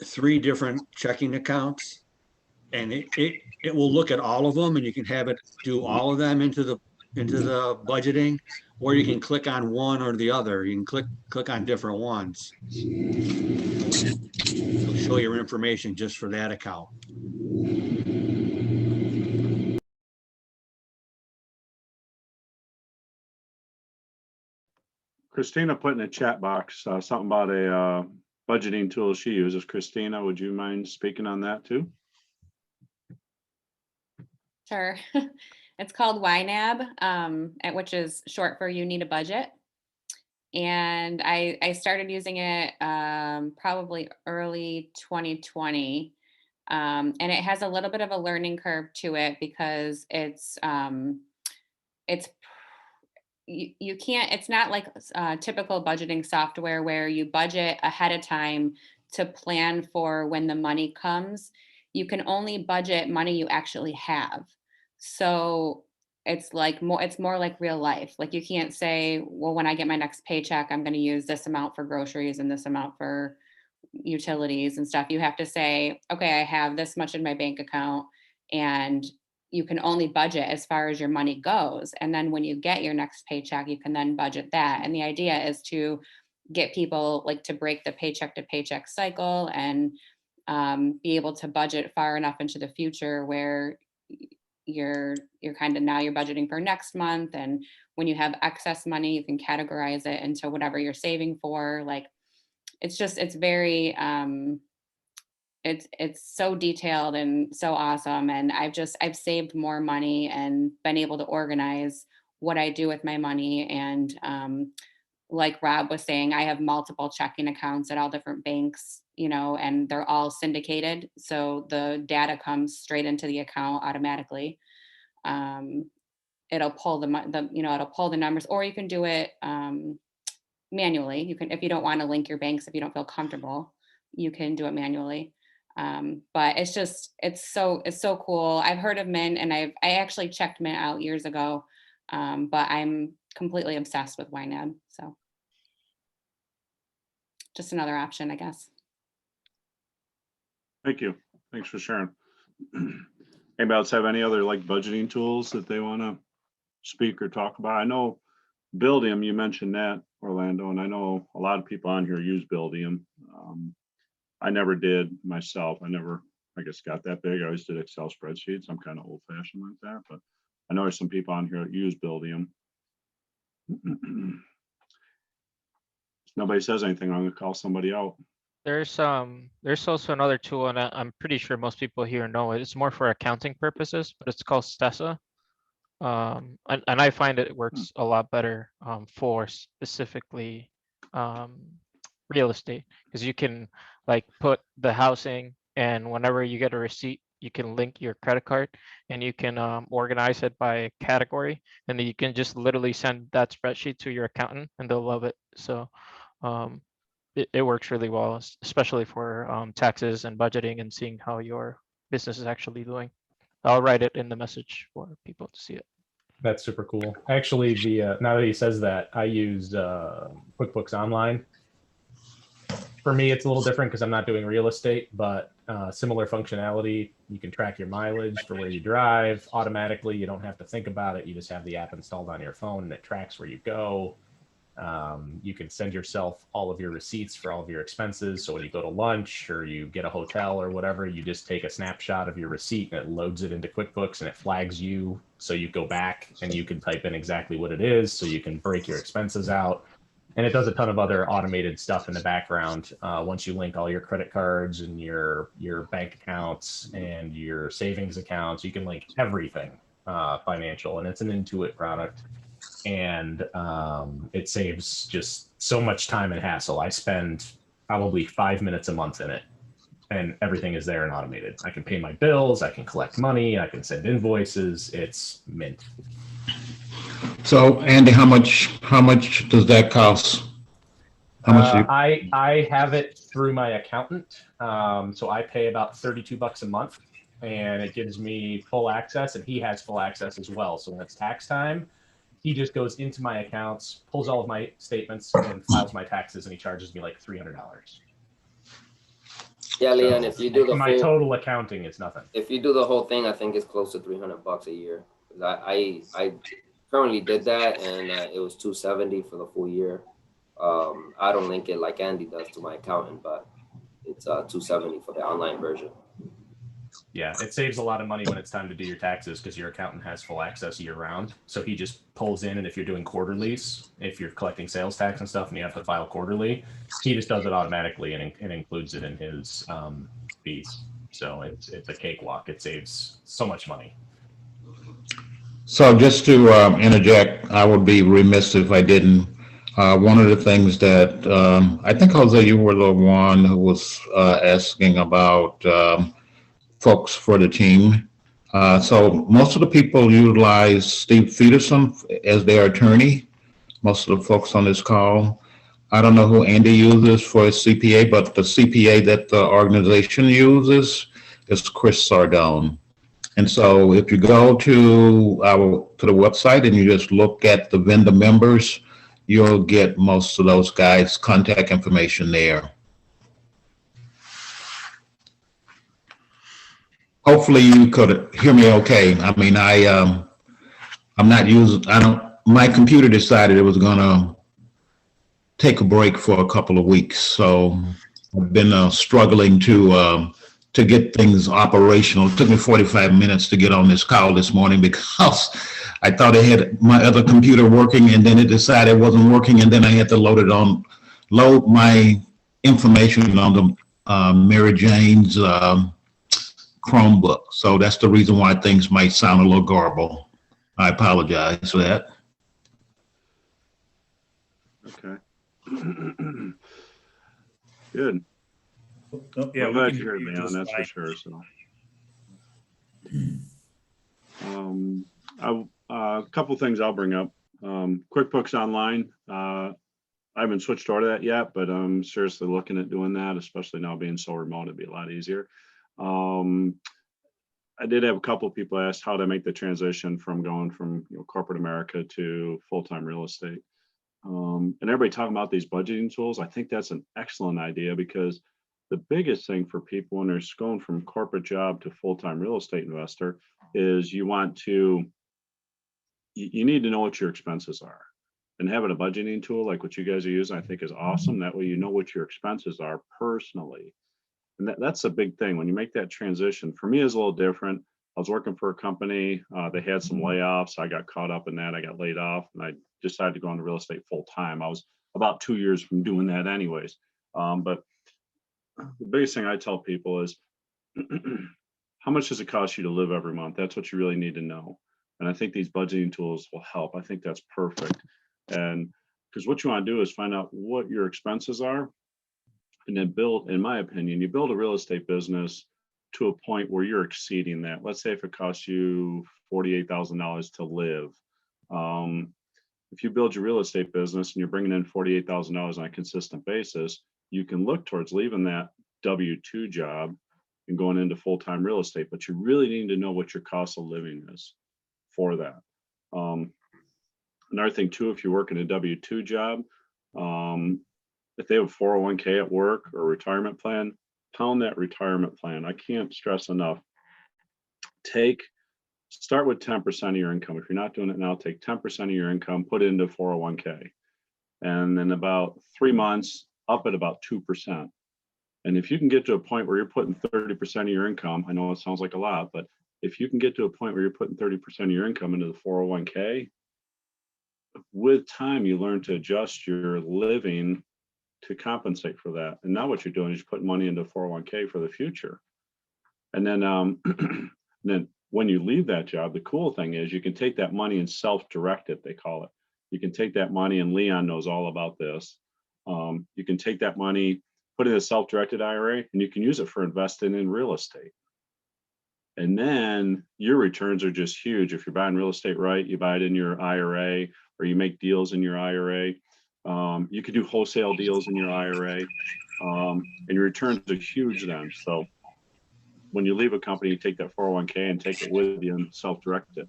3 different checking accounts, and it will look at all of them, and you can have it do all of them into the budgeting, or you can click on one or the other. You can click on different ones. It'll show your information just for that account. Christina put in a chat box something about a budgeting tool she uses. Christina, would you mind speaking on that too? Sure. It's called YNAB, which is short for You Need a Budget. And I started using it probably early 2020. And it has a little bit of a learning curve to it, because it's not like typical budgeting software where you budget ahead of time to plan for when the money comes. You can only budget money you actually have. So it's more like real life. Like you can't say, well, when I get my next paycheck, I'm going to use this amount for groceries and this amount for utilities and stuff. You have to say, okay, I have this much in my bank account, and you can only budget as far as your money goes. And then when you get your next paycheck, you can then budget that. And the idea is to get people like to break the paycheck to paycheck cycle and be able to budget far enough into the future where you're kind of now you're budgeting for next month. And when you have excess money, you can categorize it into whatever you're saving for. Like, it's very, it's so detailed and so awesome. And I've saved more money and been able to organize what I do with my money. And like Rob was saying, I have multiple checking accounts at all different banks, and they're all syndicated. So the data comes straight into the account automatically. It'll pull it'll pull the numbers, or you can do it manually. You can, if you don't want to link your banks, if you don't feel comfortable, you can do it manually. But it's so cool. I've heard of Mint, and I actually checked Mint out years ago, but I'm completely obsessed with YNAB. So just another option, I guess. Thank you. Thanks for sharing. Anybody else have any other like budgeting tools that they want to speak or talk about? I know Buildium, you mentioned that, Orlando, and I know a lot of people on here use Buildium. I never did myself. I guess, got that big. I always did Excel spreadsheets. I'm kind of old fashioned like that, but I know there's some people on here that use Buildium. If nobody says anything, I'm going to call somebody out. There's also another tool, and I'm pretty sure most people here know it. It's more for accounting purposes, but it's called Stessa. And I find it works a lot better for specifically real estate, because you can like put the housing, and whenever you get a receipt, you can link your credit card, and you can organize it by category, and then you can just literally send that spreadsheet to your accountant, and they'll love it. So it works really well, especially for taxes and budgeting and seeing how your business is actually doing. I'll write it in the message for people to see it. That's super cool. Actually, now that he says that, I used QuickBooks Online. For me, it's a little different because I'm not doing real estate, but similar functionality. You can track your mileage for where you drive automatically. You don't have to think about it. You just have the app installed on your phone, and it tracks where you go. You can send yourself all of your receipts for all of your expenses. So when you go to lunch or you get a hotel or whatever, you just take a snapshot of your receipt and it loads it into QuickBooks and it flags you. So you go back and you can type in exactly what it is. So you can break your expenses out. And it does a ton of other automated stuff in the background. Once you link all your credit cards and your bank accounts and your savings accounts, you can link everything financial, and it's an Intuit product. And it saves just so much time and hassle. I spend probably 5 minutes a month in it, and everything is there and automated. I can pay my bills, I can collect money, I can send invoices. It's mint. So Andy, how much does that cost? How much? I have it through my accountant. So I pay about $32 a month, and it gives me full access, and he has full access as well. So when it's tax time, he just goes into my accounts, pulls all of my statements, and files my taxes, and he charges me like $300. Yeah, Leon, if you do the my total accounting, it's nothing. If you do the whole thing, I think it's close to $300 a year. I currently did that, and it was $270 for the full year. I don't link it like Andy does to my accountant, but it's $270 for the online version. Yeah, it saves a lot of money when it's time to do your taxes because your accountant has full access year round. So he just pulls in, and if you're doing quarterlies, if you're collecting sales tax and stuff and you have to file quarterly, he just does it automatically and includes it in his fees. So it's a cakewalk. It saves so much money. So just to interject, I would be remiss if I didn't. One of the things that I think, Jose, you were the one who was asking about folks for the team. So most of the people utilize Steve Peterson as their attorney, most of the folks on this call. I don't know who Andy uses for his CPA, but the CPA that the organization uses is Chris Sardone. And so if you go to the website and you just look at the vendor members, you'll get most of those guys' contact information there. Hopefully you could hear me okay. I mean, I'm not using, my computer decided it was gonna take a break for a couple of weeks. So I've been struggling to get things operational. It took me 45 minutes to get on this call this morning because I thought I had my other computer working and then it decided it wasn't working, and then I had to load my information on the Mary Jane's Chromebook. So that's the reason why things might sound a little garbled. I apologize for that. Okay. Good. Yeah, I'm we glad can you heard hear me you on, just that's for fine. sure. So, a couple things I'll bring up. QuickBooks Online. I haven't switched over to that yet, but I'm seriously looking at doing that, especially now being so remote. It'd be a lot easier. I did have a couple of people ask how to make the transition from going from corporate America to full-time real estate. And everybody talking about these budgeting tools. I think that's an excellent idea, because the biggest thing for people when they're going from corporate job to full-time real estate investor is you need to know what your expenses are. And having a budgeting tool like what you guys are using, I think is awesome. That way you know what your expenses are personally. And that's a big thing. When you make that transition, for me, it's a little different. I was working for a company. They had some layoffs. I got caught up in that. I got laid off and I decided to go into real estate full time. I was about 2 years from doing that anyways. But the biggest thing I tell people is how much does it cost you to live every month? That's what you really need to know. And I think these budgeting tools will help. I think that's perfect. And because what you want to do is find out what your expenses are, and then build, in my opinion, you build a real estate business to a point where you're exceeding that. Let's say if it costs you $48,000 to live. If you build your real estate business and you're bringing in $48,000 on a consistent basis, you can look towards leaving that W-2 job and going into full-time real estate. But you really need to know what your cost of living is for that. Another thing too, if you work in a W-2 job, if they have a 401k at work or retirement plan, pound that retirement plan. I can't stress enough. Start with 10% of your income. If you're not doing it now, take 10% of your income, put it into 401k. And then about 3 months, up at about 2%. And if you can get to a point where you're putting 30% of your income, I know it sounds like a lot, but if you can get to a point where you're putting 30% of your income into the 401k, with time, you learn to adjust your living to compensate for that. And now what you're doing is you're putting money into 401k for the future. And then, then when you leave that job, the cool thing is you can take that money and self-direct it, they call it. You can take that money, and Leon knows all about this. You can take that money, put it in a self-directed IRA, and you can use it for investing in real estate. And then your returns are just huge. If you're buying real estate right, you buy it in your IRA, or you make deals in your IRA. You could do wholesale deals in your IRA, and your returns are huge then. So when you leave a company, you take that 401k and take it with you and self-direct it.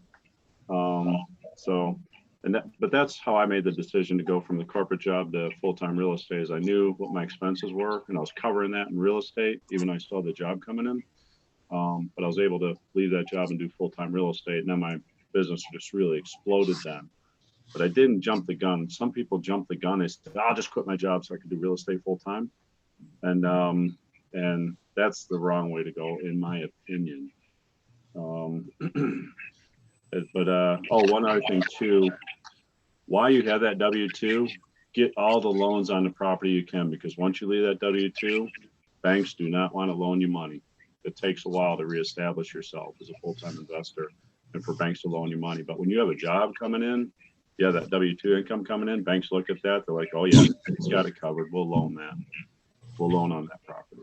But that's how I made the decision to go from the corporate job to full-time real estate. Is I knew what my expenses were, and I was covering that in real estate, even though I still had the job coming in. But I was able to leave that job and do full-time real estate, and then my business just really exploded then. But I didn't jump the gun. Some people jump the gun. They said, "I'll just quit my job so I can do real estate full-time," and that's the wrong way to go, in my opinion. One other thing too, while you have that W-2, get all the loans on the property you can, because once you leave that W-2, banks do not want to loan you money. It takes a while to reestablish yourself as a full-time investor and for banks to loan you money. But when you have a job coming in, you have that W-2 income coming in, banks look at that, they're like, "Oh yeah, it's got it covered. We'll loan that. We'll loan on that property."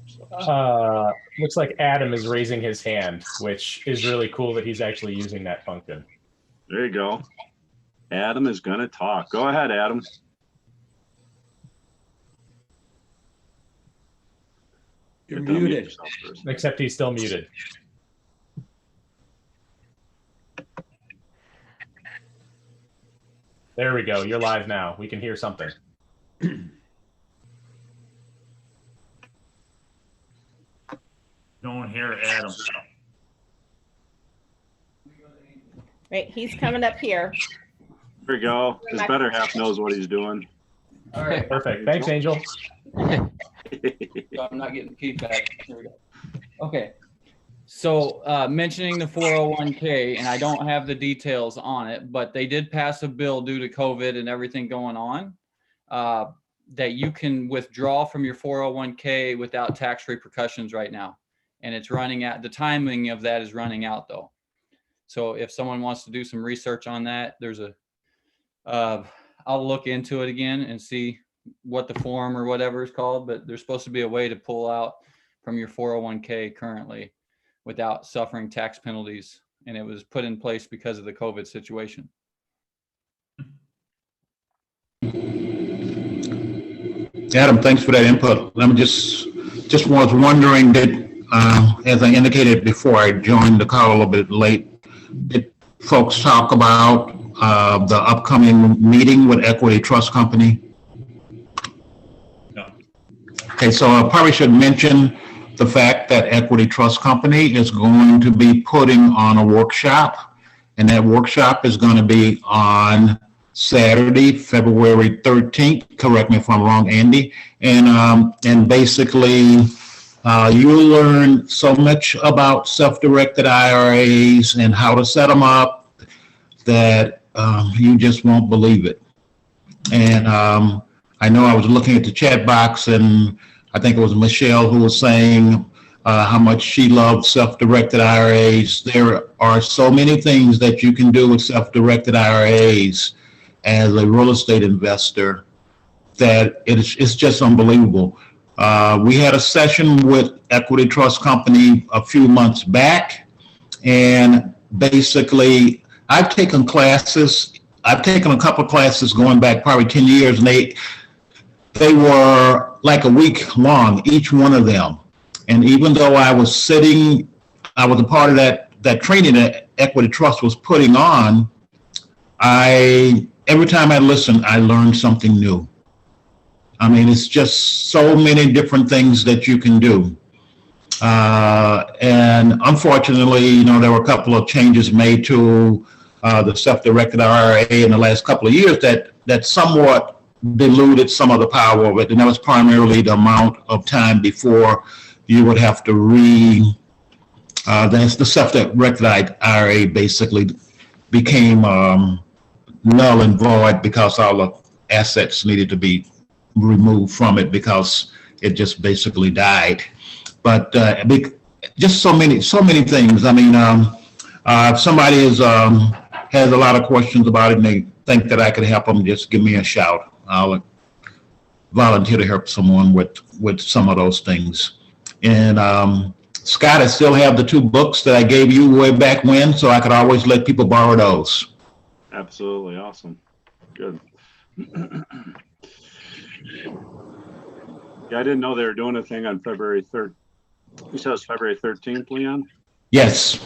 So. Looks like Adam is raising his hand, which is really cool that he's actually using that function. There you go. Adam is going to talk. Go ahead, Adam. You're muted. Except he's still muted. There we go. You're live now. We can hear something. Don't hear Adam. Right, he's coming up here. There we go. His better half knows what he's doing. All right. Perfect. Thanks, Angel. So I'm not getting feedback. Here we go. Okay. So mentioning the 401k, and I don't have the details on it, but they did pass a bill due to COVID and everything going on, that you can withdraw from your 401k without tax repercussions right now. And it's running out, the timing of that is running out though. So if someone wants to do some research on that, there's a, I'll look into it again and see what the form or whatever is called, but there's supposed to be a way to pull out from your 401k currently without suffering tax penalties. And it was put in place because of the COVID situation. Adam, thanks for that input. Let me just was wondering that, as I indicated before, I joined the call a little bit late. Did folks talk about the upcoming meeting with Equity Trust Company? No. Okay, so I probably should mention the fact that Equity Trust Company is going to be putting on a workshop, and that workshop is going to be on Saturday, February 13th. Correct me if I'm wrong, Andy. And basically, you'll learn so much about self-directed IRAs and how to set them up that you just won't believe it. And I know I was looking at the chat box, and I think it was Michelle who was saying how much she loved self-directed IRAs. There are so many things that you can do with self-directed IRAs as a real estate investor that it's just unbelievable. We had a session with Equity Trust Company a few months back, and basically I've taken classes. I've taken a couple of classes going back probably 10 years, and they were like a week long, each one of them. And even though I was a part of that training that Equity Trust was putting on, every time I listened, I learned something new. I mean, it's just so many different things that you can do. And unfortunately, there were a couple of changes made to the self-directed IRA in the last couple of years that somewhat diluted some of the power of it. And that was primarily the amount of time before you would have to the self-directed IRA basically became null and void because all the assets needed to be removed from it because it just basically died. But just so many things. I mean, if somebody has a lot of questions about it and they think that I could help them, just give me a shout. I'll volunteer to help someone with some of those things. And Scott, I still have the 2 books that I gave you way back when, so I could always let people borrow those. Absolutely. Awesome. Good. Yeah, I didn't know they were doing a thing on February 3rd. You said it was February 13th, Leon? Yes.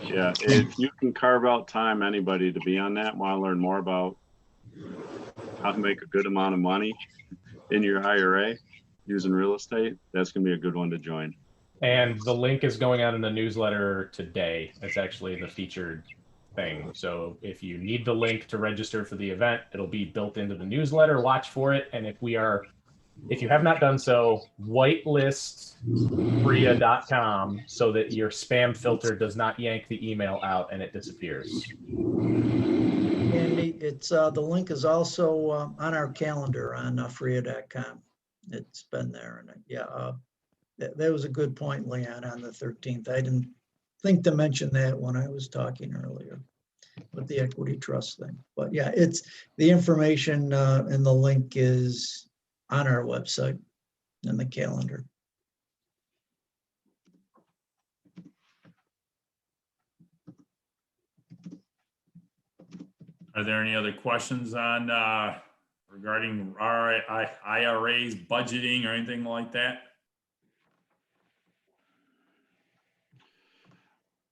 Yeah, if you can carve out time, anybody, to be on that, want to learn more about how to make a good amount of money in your IRA using real estate, that's going to be a good one to join. And the link is going out in the newsletter today. It's actually the featured thing. So if you need the link to register for the event, it'll be built into the newsletter. Watch for it. And if you have not done so, whitelist FFREIA.com so that your spam filter does not yank the email out and it disappears. Andy, it's the link is also on our calendar on FFREIA.com. It's been there, and that was a good point, Leon, on the 13th. I didn't think to mention that when I was talking earlier with the equity trust thing. But yeah, it's the information and the link is on our website and the calendar. Are there any other questions on regarding IRAs, budgeting, or anything like that?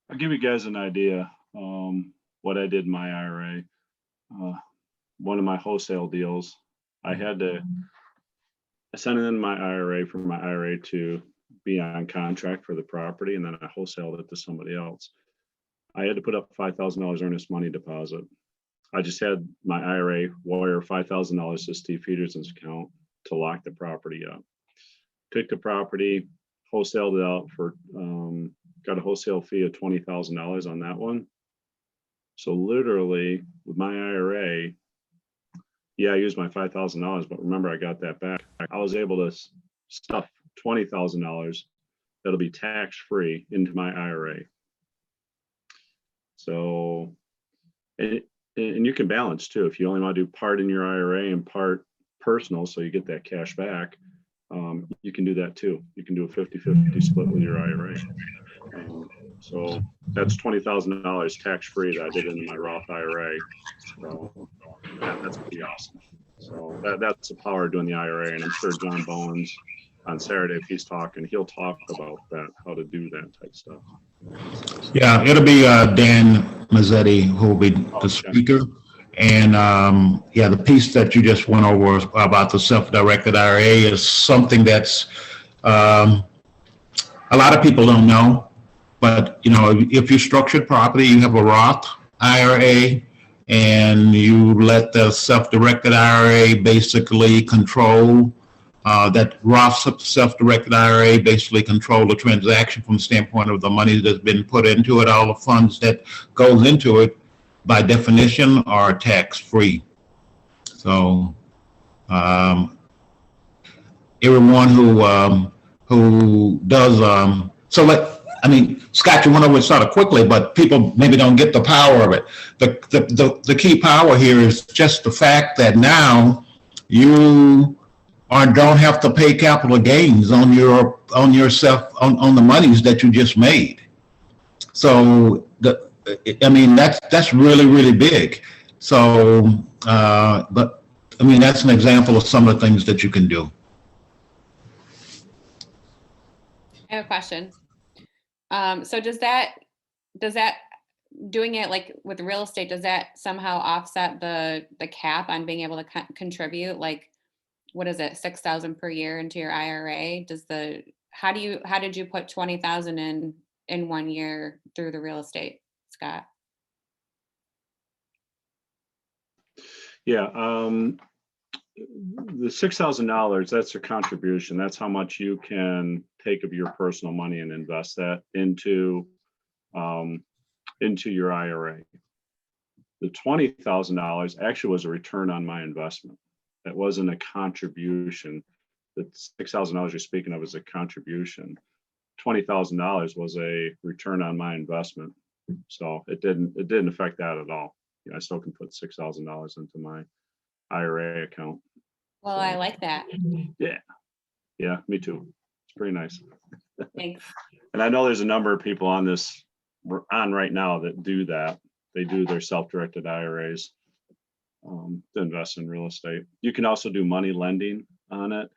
I'll give you guys an idea what I did in my IRA. one of my wholesale deals. I sent in my IRA for my IRA to be on contract for the property, and then I wholesaled it to somebody else. I had to put up $5,000 earnest money deposit. I just had my IRA wire $5,000 to Steve Peterson's account to lock the property up. Took the property, wholesaled it out for, got a wholesale fee of $20,000 on that one. So literally with my IRA, yeah, I used my $5,000, but remember I got that back. I was able to stuff $20,000 that'll be tax-free into my IRA. So, and you can balance too. If you only want to do part in your IRA and part personal, so you get that cash back, you can do that too. You can do a 50-50 split with your IRA. So that's $20,000 tax-free that I did into my Roth IRA. So that's pretty awesome. So that's the power of doing the IRA. And I'm sure John Bones on Saturday, if he's talking, he'll talk about that, how to do that type stuff. Yeah, it'll be Dan Mazzetti who will be the speaker. And yeah, the piece that you just went over about the self-directed IRA is something that's a lot of people don't know. But you know, if you structured property, you have a Roth IRA, and you let the self-directed IRA basically control that Roth self-directed IRA basically control the transaction from the standpoint of the money that's been put into it. All the funds that goes into it, by definition, are tax-free. So everyone who does I mean, Scott, you went over it sort of quickly, but people maybe don't get the power of it. The key power here is just the fact that now you don't have to pay capital gains on the monies that you just made. So I mean, that's really, really big. So, but I mean, that's an example of some of the things that you can do. I have a question. So does that doing it like with real estate, does that somehow offset the cap on being able to contribute? Like, what is it, 6,000 per year into your IRA? How did you put 20,000 in 1 year through the real estate, Scott? Yeah, the $6,000, that's your contribution. That's how much you can take of your personal money and invest that into your IRA. The $20,000 actually was a return on my investment. That wasn't a contribution. The $6,000 you're speaking of is a contribution. $20,000 was a return on my investment. So it didn't affect that at all. I still can put $6,000 into my IRA account. Well, I like that. Yeah, me too. It's pretty nice. Thanks. And I know there's a number of people on this, we're on right now, that do that. They do their self-directed IRAs to invest in real estate. You can also do money lending on it.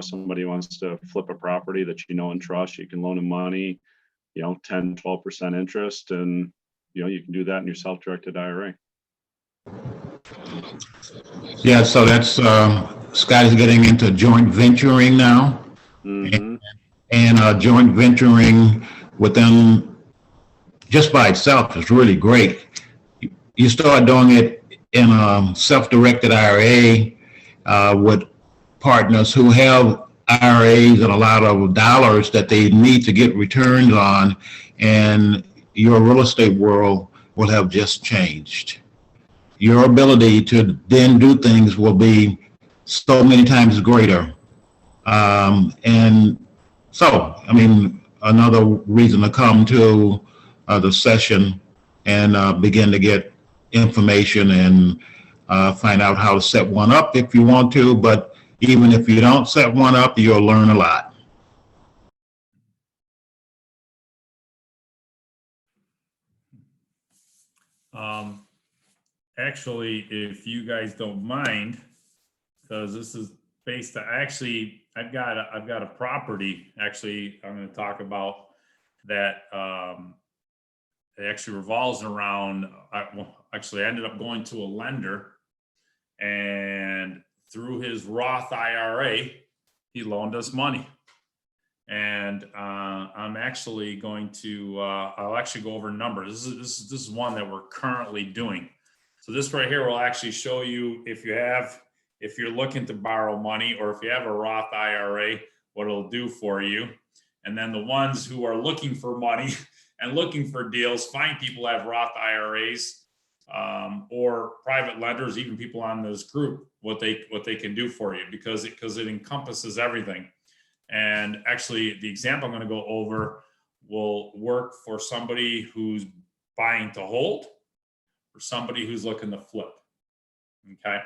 Somebody wants to flip a property that you know and trust, you can loan them money, 10-12% interest, and you can do that in your self-directed IRA. Yeah, so that's Scott is getting into joint venturing now. Mm-hmm. And joint venturing within just by itself is really great. You start doing it in a self-directed IRA with partners who have IRAs and a lot of dollars that they need to get returns on, and your real estate world will have just changed. Your ability to then do things will be so many times greater. And so, I mean, another reason to come to the session and begin to get information and find out how to set one up if you want to, but even if you don't set one up, you'll learn a lot. Actually, if you guys don't mind, because this is based on, actually, I've got a property, actually, I'm going to talk about that it actually revolves around, actually I ended up going to a lender, and through his Roth IRA, he loaned us money. And I'm actually going to, I'll actually go over numbers. This is one that we're currently doing. So this right here will actually show you if you're looking to borrow money, or if you have a Roth IRA, what it'll do for you. And then the ones who are looking for money and looking for deals, find people who have Roth IRAs, or private lenders, even people on this group, what they can do for you, because it encompasses everything. And actually, the example I'm going to go over will work for somebody who's buying to hold, or somebody who's looking to flip. Okay.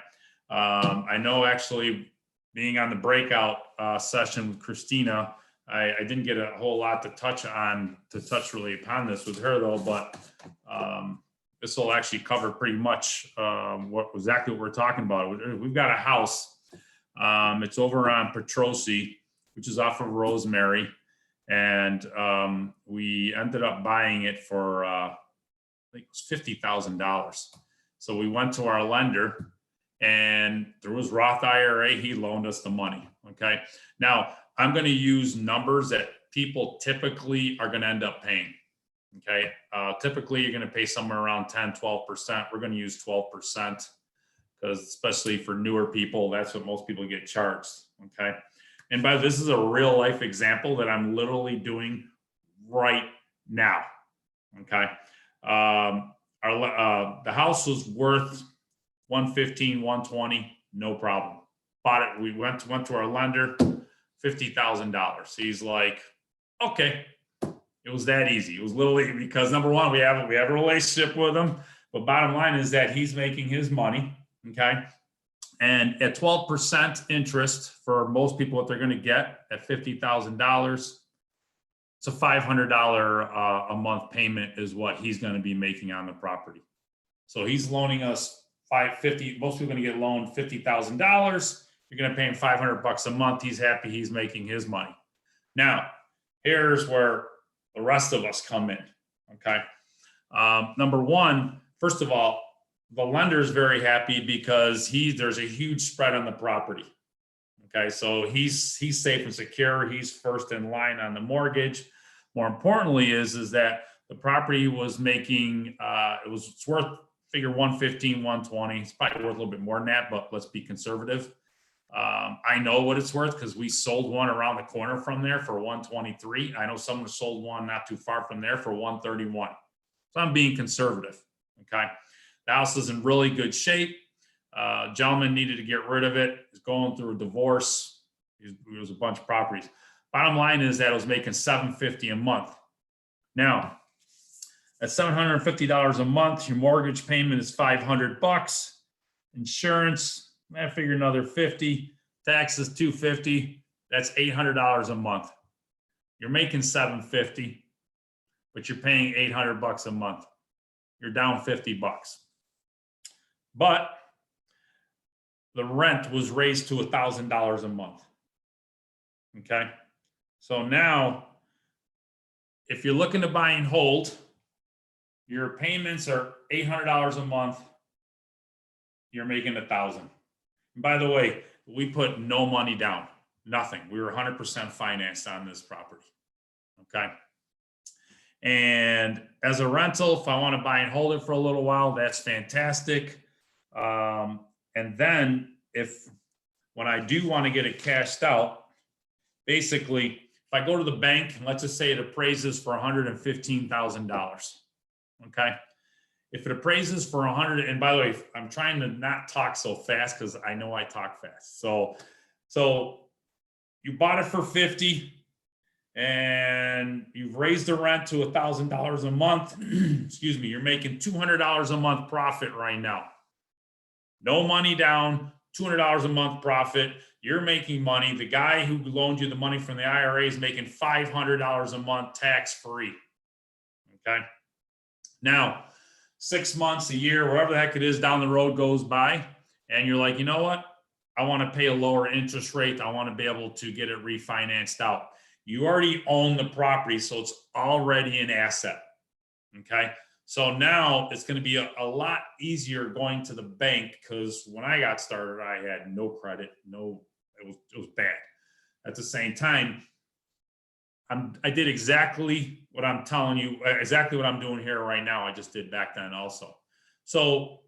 I know, actually, being on the breakout session with Christina, I didn't get a whole lot to touch really upon this with her, though, but this will actually cover pretty much exactly what we're talking about. We've got a house. It's over on Petrosi, which is off of Rosemary. And we ended up buying it for, I think it was $50,000. So we went to our lender, and through his Roth IRA, he loaned us the money. Okay. Now I'm going to use numbers that people typically are going to end up paying. Okay. Typically you're going to pay somewhere around 10, 12%. We're going to use 12%, because especially for newer people, that's what most people get charged. Okay. And by this is a real life example that I'm literally doing right now. Okay. The house was worth 115, 120, no problem. Bought it. We went to our lender, $50,000. He's like, okay. It was that easy. It was literally because, number one, we have a relationship with him, but bottom line is that he's making his money. Okay. And at 12% interest for most people, what they're going to get at $50,000, it's a $500 a month payment is what he's going to be making on the property. So he's loaning us $550. Most people are going to get loaned $50,000. You're going to pay him $500 a month. He's happy. He's making his money. Now, here's where the rest of us come in. Okay. Number one, first of all, the lender is very happy because there's a huge spread on the property. Okay. So he's safe and secure. He's first in line on the mortgage. More importantly is that the property was making, it's worth, figure 115, 120. It's probably worth a little bit more than that, but let's be conservative. I know what it's worth because we sold one around the corner from there for 123. I know someone sold one not too far from there for 131. So I'm being conservative. Okay. The house is in really good shape. Gentleman needed to get rid of it. He's going through a divorce. It was a bunch of properties. Bottom line is that it was making $750 a month. Now, at $750 a month, your mortgage payment is $500. Insurance, I figure another $50. Taxes $250. That's $800 a month. You're making $750, but you're paying $800 a month. You're down $50. But the rent was raised to $1,000 a month. Okay. So now, if you're looking to buy and hold, your payments are $800 a month. You're making $1,000. And by the way, we put no money down, nothing. We were 100% financed on this property. Okay. And as a rental, if I want to buy and hold it for a little while, that's fantastic. And then when I do want to get it cashed out, basically, if I go to the bank, and let's just say it appraises for $115,000. Okay. If it appraises for 100, and by the way, I'm trying to not talk so fast because I know I talk fast. So you bought it for 50 and you've raised the rent to $1,000 a month. Excuse me. You're making $200 a month profit right now. No money down, $200 a month profit. You're making money. The guy who loaned you the money from the IRA is making $500 a month tax free. Okay. Now, 6 months, a year, wherever the heck it is down the road goes by, and you're like, you know what? I want to pay a lower interest rate. I want to be able to get it refinanced out. You already own the property, so it's already an asset. Okay. So now it's going to be a lot easier going to the bank, because when I got started, I had no credit, it was bad. At the same time, I did exactly what I'm telling you, exactly what I'm doing here right now. I just did back then also. So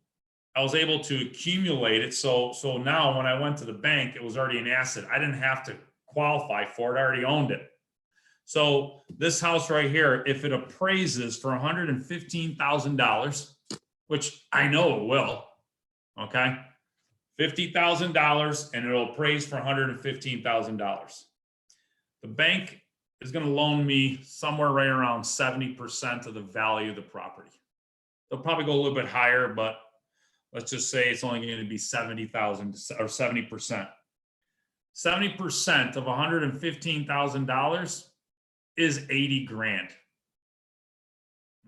I was able to accumulate it. So now when I went to the bank, it was already an asset. I didn't have to qualify for it. I already owned it. So this house right here, if it appraises for $115,000, which I know it will, okay, $50,000, and it'll appraise for $115,000. The bank is going to loan me somewhere right around 70% of the value of the property. They'll probably go a little bit higher, but let's just say it's only going to be 70,000 or 70%. 70% of $115,000 is 80 grand.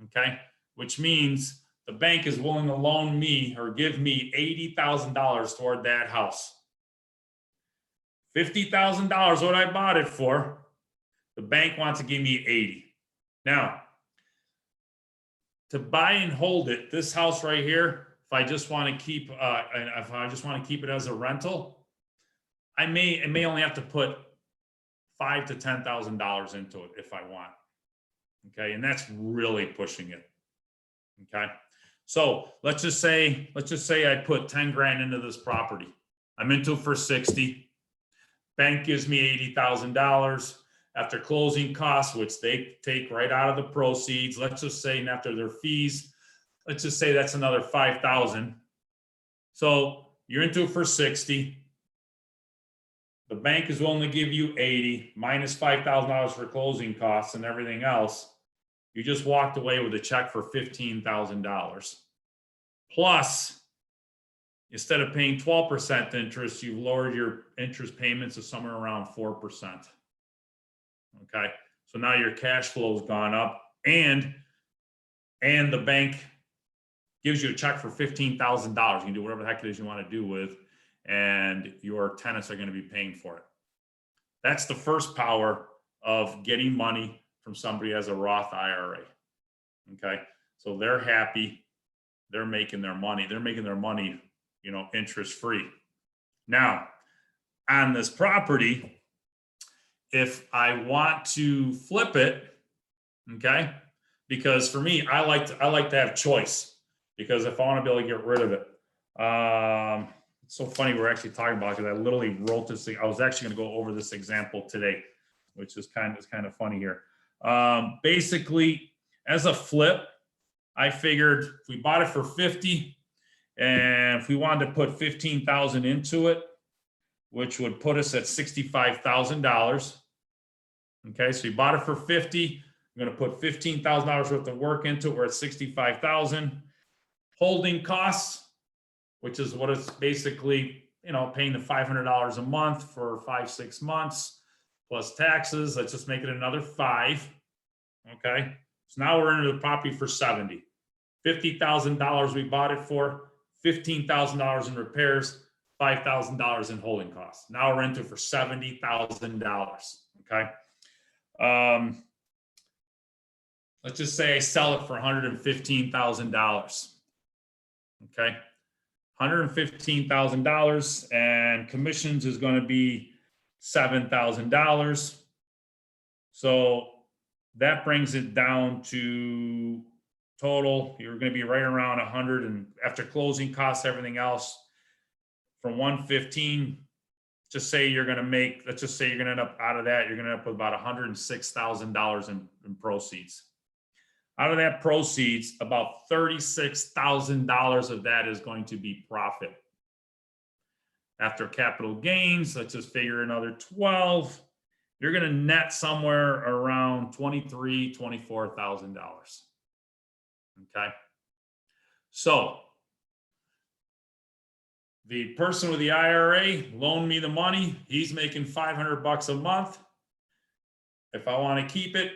Okay, which means the bank is willing to loan me or give me $80,000 toward that house. $50,000 what I bought it for, the bank wants to give me 80. Now, to buy and hold it, this house right here, if I just want to keep it as a rental, I may only have to put $5,000 to $10,000 into it if I want. Okay, and that's really pushing it. Okay, so let's just say I put 10 grand into this property. I'm into it for 60. Bank gives me $80,000 after closing costs, which they take right out of the proceeds. Let's just say, and after their fees, let's just say that's another 5,000. So you're into it for 60. The bank is willing to give you 80 minus $5,000 for closing costs and everything else. You just walked away with a check for $15,000. Plus, instead of paying 12% interest, you've lowered your interest payments to somewhere around 4%. Okay, so now your cash flow's gone up, and the bank gives you a check for $15,000. You can do whatever the heck it is you want to do with, and your tenants are going to be paying for it. That's the first power of getting money from somebody as a Roth IRA. Okay, so they're happy, they're making their money, interest free. Now, on this property, if I want to flip it, okay, because for me, I like to have choice, because if I want to be able to get rid of it, it's so funny we're actually talking about it, because I literally wrote this thing. I was actually going to go over this example today, which is kind of funny here. Basically, as a flip, I figured if we bought it for 50, and if we wanted to put 15,000 into it, which would put us at $65,000. Okay, so you bought it for 50. I'm going to put $15,000 worth of work into it. We're at 65,000. Holding costs, which is what it's basically, paying the $500 a month for 5-6 months, plus taxes. Let's just make it another 5. Okay, so now we're into the property for 70. $50,000 we bought it for, $15,000 in repairs, $5,000 in holding costs. Now we're into it for $70,000. Okay. Let's just say I sell it for $115,000. Okay. $115,000, and commissions is going to be $7,000. So that brings it down to total. You're going to be right around 100, and after closing costs, everything else, from 115, just say you're going to make, let's just say you're going to end up out of that, you're going to end up with about $106,000 in proceeds. Out of that proceeds, about $36,000 of that is going to be profit. After capital gains, let's just figure another 12. You're going to net somewhere around $23,000, $24,000. Okay. So the person with the IRA loaned me the money. He's making $500 a month. If I want to keep it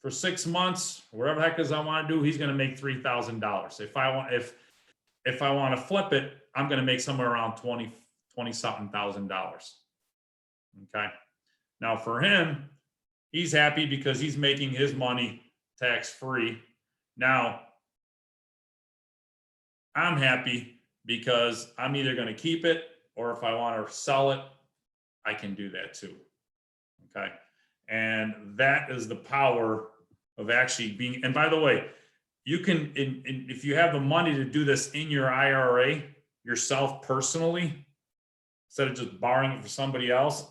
for 6 months, whatever the heck is I want to do, he's going to make $3,000. If I want to flip it, I'm going to make somewhere around $20-something thousand. Okay. Now for him, he's happy because he's making his money tax free. Now, I'm happy because I'm either going to keep it, or if I want to sell it, I can do that too. Okay. And that is the power of actually being, and by the way, you can, if you have the money to do this in your IRA yourself personally, instead of just borrowing it for somebody else,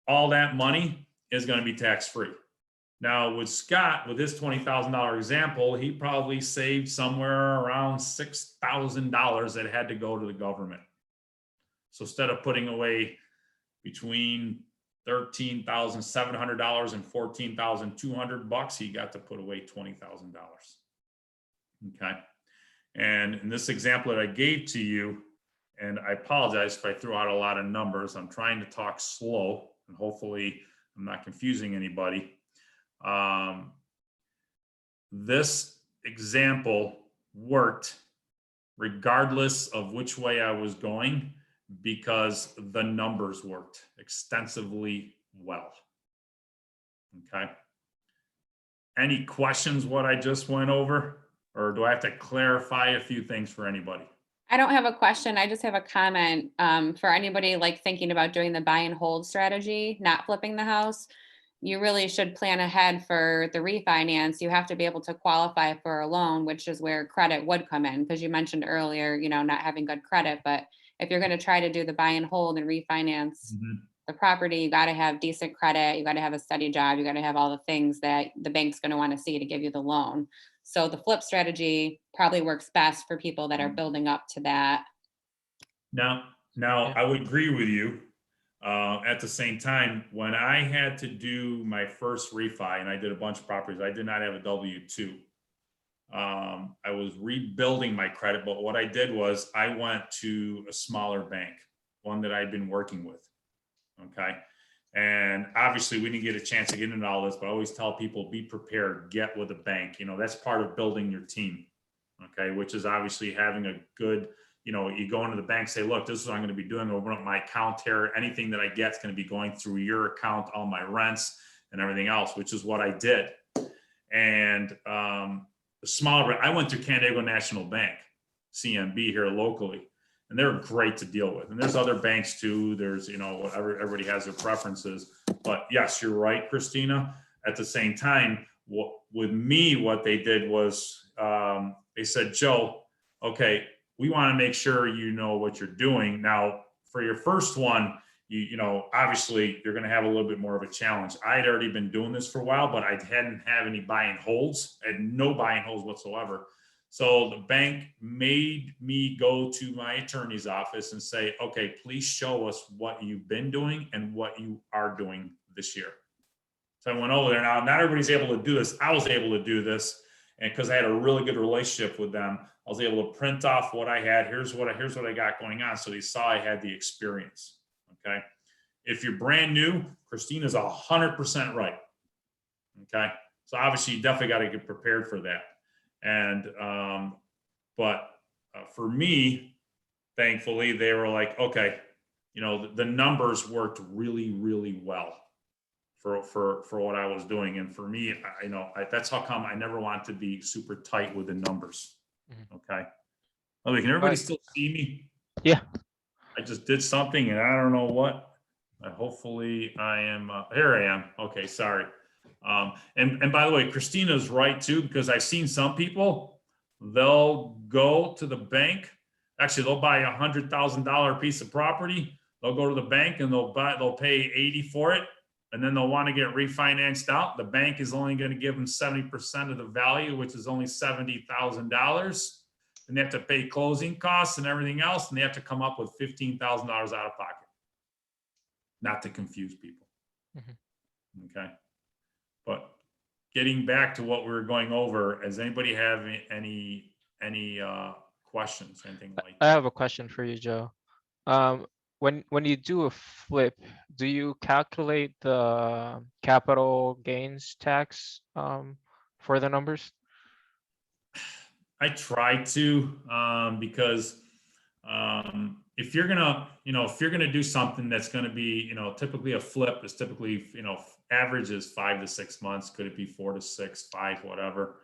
all that money is going to be tax-free. Now with Scott, with his $20,000 example, he probably saved somewhere around $6,000 that had to go to the government. So instead of putting away between $13,700 and $14,200, he got to put away $20,000. Okay. And in this example that I gave to you, and I apologize if I threw out a lot of numbers, I'm trying to talk slow and hopefully I'm not confusing anybody. This example worked regardless of which way I was going, because the numbers worked extensively well. Okay. Any questions what I just went over, or do I have to clarify a few things for anybody? I don't have a question. I just have a comment for anybody like thinking about doing the buy and hold strategy, not flipping the house. You really should plan ahead for the refinance. You have to be able to qualify for a loan, which is where credit would come in, because you mentioned earlier, you know, not having good credit. But if you're going to try to do the buy and hold and refinance the property, you got to have decent credit. You got to have a steady job. You got to have all the things that the bank's going to want to see to give you the loan. So the flip strategy probably works best for people that are building up to that. Now, I would agree with you. At the same time, when I had to do my first refi, and I did a bunch of properties, I did not have a W-2. I was rebuilding my credit, but what I did was I went to a smaller bank, one that I'd been working with. Okay. And obviously we didn't get a chance to get into all this, but I always tell people, be prepared, get with a bank. You know, that's part of building your team. Okay. Which is obviously having a good, you know, you go into the bank, say, look, this is what I'm going to be doing. Open up my account here. Anything that I get is going to be going through your account, all my rents and everything else, which is what I did. And the smaller, I went to Canandaigua National Bank, CNB here locally, and they're great to deal with. And there's other banks too. There's, you know, whatever, everybody has their preferences. But yes, you're right, Christina. At the same time, with me, what they did was they said, Joe, okay, we want to make sure you know what you're doing. Now, for your first one, you know, obviously you're going to have a little bit more of a challenge. I had already been doing this for a while, but I hadn't had any buy and holds. I had no buy and holds whatsoever. So the bank made me go to my attorney's office and say, okay, please show us what you've been doing and what you are doing this year. So I went over there. Now, not everybody's able to do this. I was able to do this. And because I had a really good relationship with them, I was able to print off what I had. Here's what I got going on. So they saw I had the experience. Okay. If you're brand new, Christina's 100% right. Okay. So obviously you definitely got to get prepared for that. And, for me, thankfully, they were like, okay, you know, the numbers worked really, really well for what I was doing. And for me, that's how come I never want to be super tight with the numbers. Okay. Okay. Can everybody still see me? Yeah. I just did something and I don't know what. Hopefully I am, here I am. Okay. Sorry. And by the way, Christina's right too, because I've seen some people, they'll go to the bank. Actually, they'll buy $100,000 piece of property. They'll go to the bank and they'll pay 80 for it. And then they'll want to get refinanced out. The bank is only going to give them 70% of the value, which is only $70,000. And they have to pay closing costs and everything else. And they have to come up with $15,000 out of pocket. Not to confuse people. Okay. But getting back to what we were going over, does anybody have any questions, anything like that? I have a question for you, Joe. When you do a flip, do you calculate the capital gains tax for the numbers? I try to because if you're gonna do something that's gonna be, typically a flip is typically, average is 5 to 6 months. Could it be 4 to 6, 5, whatever.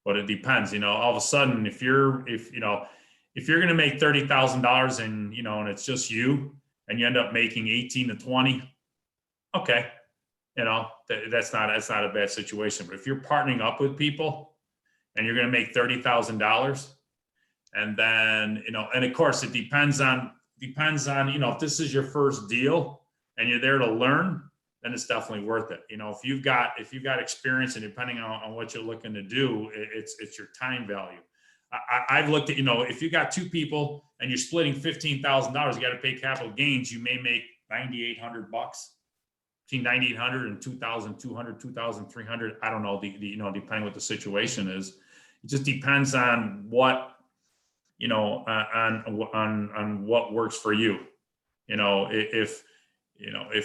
but it depends, all of a sudden, if you're going to make $30,000 and, and it's just you and you end up making 18 to 20, okay. That's not a bad situation. But if you're partnering up with people and you're going to make $30,000, and then, and of course it depends on, if this is your first deal and you're there to learn, then it's definitely worth it. If you've got experience, and depending on what you're looking to do, it's your time value. I've looked at, if you got two people and you're splitting $15,000, you got to pay capital gains, you may make $9,800, between $9,800 and $2,200, $2,300. I don't know, depending what the situation is. It just depends on what, on what works for you. If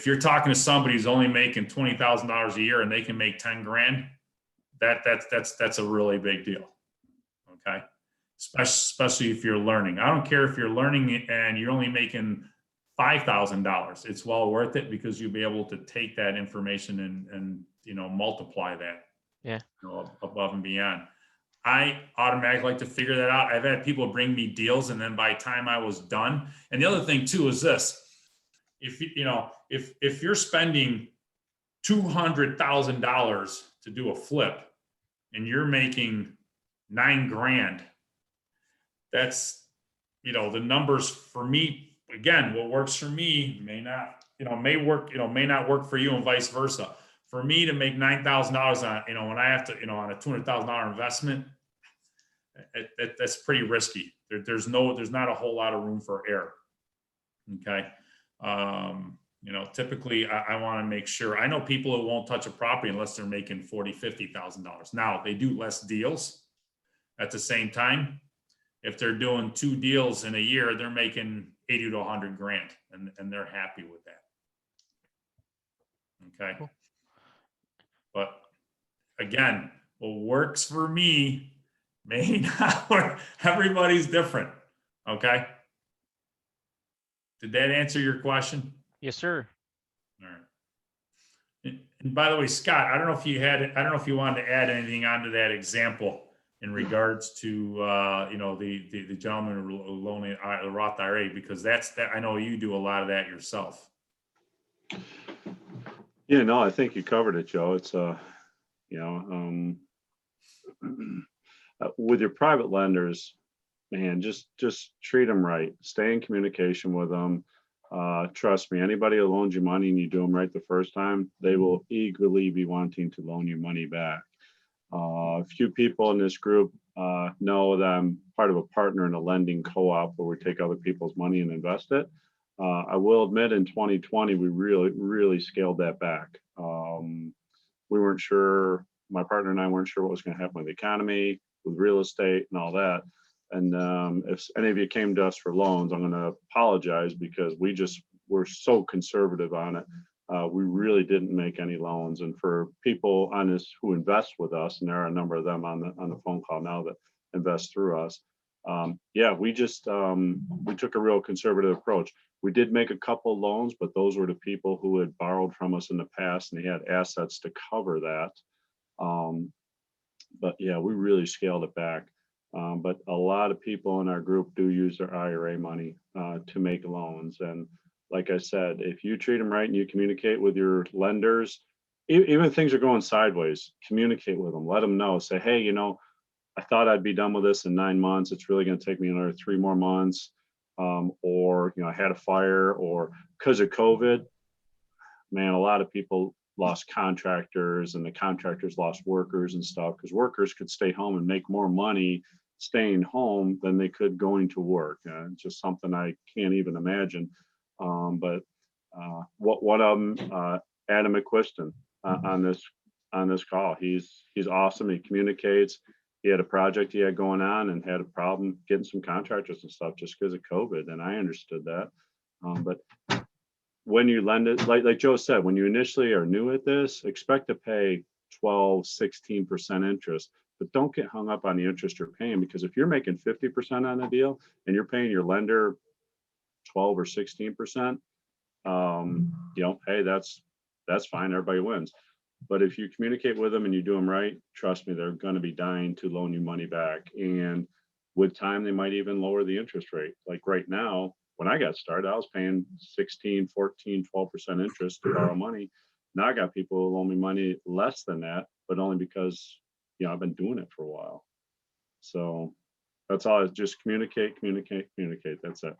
you're talking to somebody who's only making $20,000 a year and they can make 10 grand, that's a really big deal. Okay. Especially if you're learning. I don't care if you're learning and you're only making $5,000. It's well worth it, because you'll be able to take that information and multiply that. Yeah. Above and beyond. I automatically like to figure that out. I've had people bring me deals, and then by the time I was done, and the other thing too is this: if you're spending $200,000 to do a flip, and you're making $9 grand, that's the numbers for me. Again, what works for me may not work for you, and vice versa. For me to make $9,000 on, when I have to, on a $200,000 investment, that's pretty risky. There's not a whole lot of room for error. Okay. Typically I want to make sure. I know people who won't touch a property unless they're making $40,000, $50,000. Now they do less deals. At the same time, if they're doing 2 deals in a year, they're making 80 to 100 grand, and they're happy with that. Okay. Cool. But again, what works for me may not work. Everybody's different. Okay. Did that answer your question? Yes, sir. All right. And by the way, Scott, I don't know if you wanted to add anything onto that example in regards to the gentleman who loaned the Roth IRA, because that I know you do a lot of that yourself. Yeah, no, I think you covered it, Joe. It's with your private lenders, man, just treat them right. Stay in communication with them. Trust me, anybody who loans you money and you do them right the first time, they will eagerly be wanting to loan you money back. A few people in this group know that I'm part of a partner in a lending co-op where we take other people's money and invest it. I will admit, in 2020, we really scaled that back. We weren't sure, my partner and I weren't sure what was going to happen with the economy, with real estate and all that. And if any of you came to us for loans, I'm going to apologize, because we're so conservative on it. We really didn't make any loans. And for people on this who invest with us, and there are a number of them on the phone call now that invest through us, we took a real conservative approach. We did make a couple loans, but those were to people who had borrowed from us in the past and they had assets to cover that. But yeah, we really scaled it back. But a lot of people in our group do use their IRA money to make loans. And like I said, if you treat them right and you communicate with your lenders, even if things are going sideways, communicate with them, let them know, say, hey, I thought I'd be done with this in 9 months. It's really going to take me another 3 more months. Or, I had a fire, or because of COVID, man, a lot of people lost contractors, and the contractors lost workers and stuff, because workers could stay home and make more money staying home than they could going to work. It's just something I can't even imagine. But one of them, Adam McQuiston, on this call, he's awesome. He communicates. He had a project he had going on and had a problem getting some contractors and stuff just because of COVID. And I understood that. But when you lend it, like Joe said, when you initially are new at this, expect to pay 12, 16% interest, but don't get hung up on the interest you're paying, because if you're making 50% on a deal and you're paying your lender 12 or 16%, hey, that's fine. Everybody wins. But if you communicate with them and you do them right, trust me, they're going to be dying to loan you money back. And with time, they might even lower the interest rate. Like right now, when I got started, I was paying 16, 14, 12% interest to borrow money. Now I got people who loan me money less than that, but only because, I've been doing it for a while. So that's all. Is just communicate, communicate, communicate. That's it.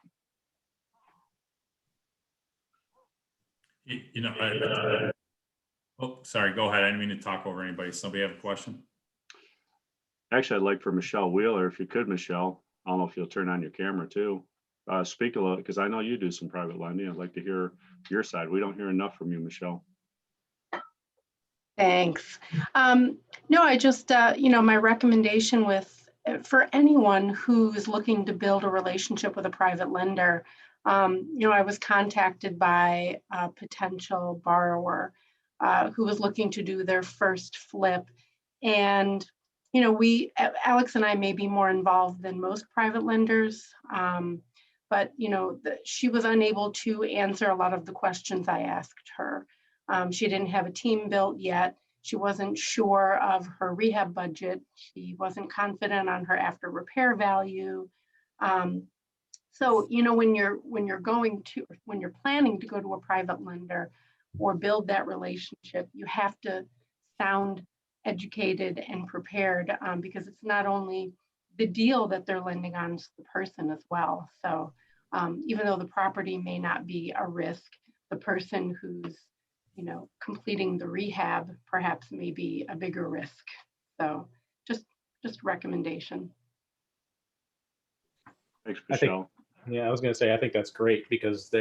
Oh, sorry, go ahead. I didn't mean to talk over anybody. Somebody have a question? Actually, I'd like for Michelle Wheeler, if you could, Michelle, I don't know if you'll turn on your camera too. Speak a little, because I know you do some private lending. I'd like to hear your side. We don't hear enough from you, Michelle. Thanks. No, I just, my recommendation for anyone who's looking to build a relationship with a private lender, I was contacted by a potential borrower who was looking to do their first flip. And, Alex and I may be more involved than most private lenders, but, she was unable to answer a lot of the questions I asked her. She didn't have a team built yet. She wasn't sure of her rehab budget. She wasn't confident on her after repair value. So, when you're planning to go to a private lender or build that relationship, you have to sound educated and prepared because it's not only the deal that they're lending on, it's the person as well. So even though the property may not be a risk, the person who's completing the rehab perhaps may be a bigger risk. So just recommendation. Thanks, Michelle. I was going to say, I think that's great because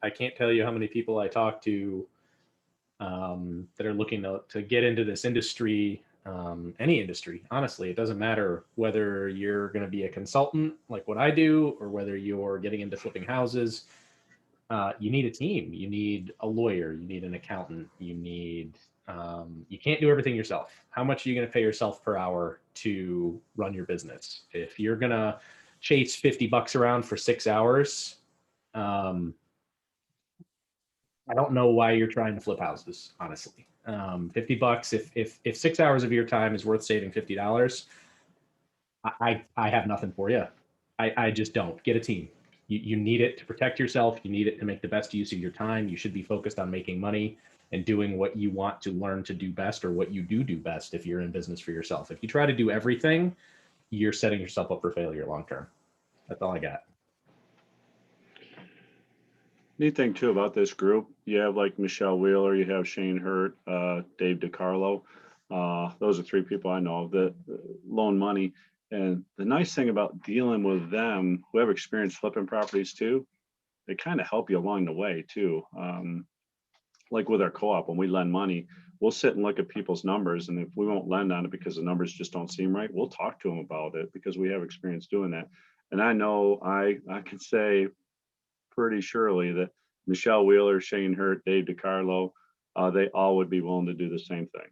I can't tell you how many people I talk to that are looking to get into this industry, any industry. Honestly, it doesn't matter whether you're going to be a consultant like what I do or whether you're getting into flipping houses. You need a team. You need a lawyer. You need an accountant. You can't do everything yourself. How much are you going to pay yourself per hour to run your business? If you're going to chase $50 around for 6 hours, I don't know why you're trying to flip houses, honestly. $50, if 6 hours of your time is worth saving $50, I have nothing for you. I just don't. Get a team. You need it to protect yourself. You need it to make the best use of your time. You should be focused on making money and doing what you want to learn to do best or what you do best if you're in business for yourself. If you try to do everything, you're setting yourself up for failure long term. That's all I got. Neat thing too about this group, you have like Michelle Wheeler, you have Shane Hurt, Dave DiCarlo. Those are three people I know that loan money. And the nice thing about dealing with them who have experience flipping properties too, they kind of help you along the way too. Like with our co-op, when we lend money, we'll sit and look at people's numbers. And if we won't lend on it because the numbers just don't seem right, we'll talk to them about it because we have experience doing that. And I know I can say pretty surely that Michelle Wheeler, Shane Hurt, Dave DiCarlo, they all would be willing to do the same thing,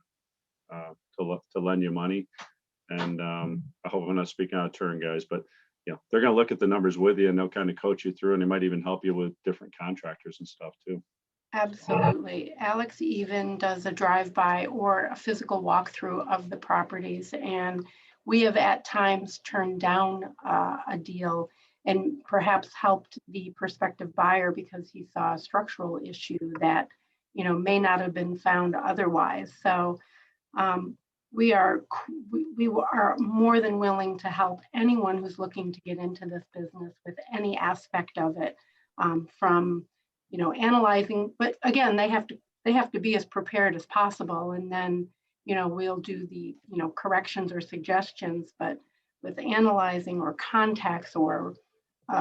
to lend you money. And I hope I'm not speaking out of turn, guys, but they're going to look at the numbers with you and they'll kind of coach you through, and they might even help you with different contractors and stuff too. Absolutely. Alex even does a drive-by or a physical walkthrough of the properties. And we have at times turned down a deal and perhaps helped the prospective buyer because he saw a structural issue that, may not have been found otherwise. So we are more than willing to help anyone who's looking to get into this business with any aspect of it, from analyzing, but again, they have to be as prepared as possible. And then, we'll do the, corrections or suggestions, but with analyzing or contacts or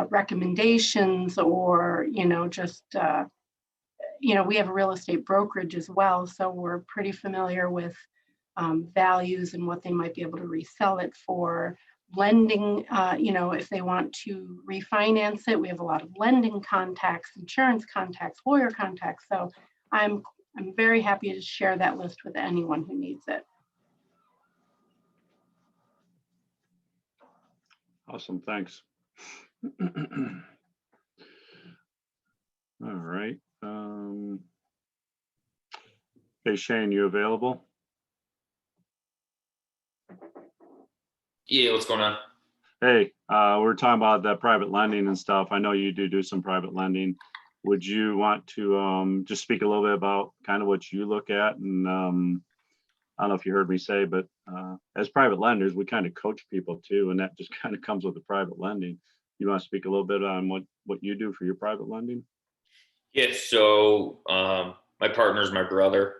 recommendations or, we have a real estate brokerage as well. So we're pretty familiar with values and what they might be able to resell it for. Lending, if they want to refinance it, we have a lot of lending contacts, insurance contacts, lawyer contacts. So I'm very happy to share that list with anyone who needs it. Awesome, thanks. All right. Hey, Shane, you available? Yeah, what's going on? Hey, we're talking about that private lending and stuff. I know you do some private lending. Would you want to just speak a little bit about kind of what you look at? And I don't know if you heard me say, but as private lenders, we kind of coach people too, and that just kind of comes with the private lending. You want to speak a little bit on what you do for your private lending? Yeah, so my partner's my brother.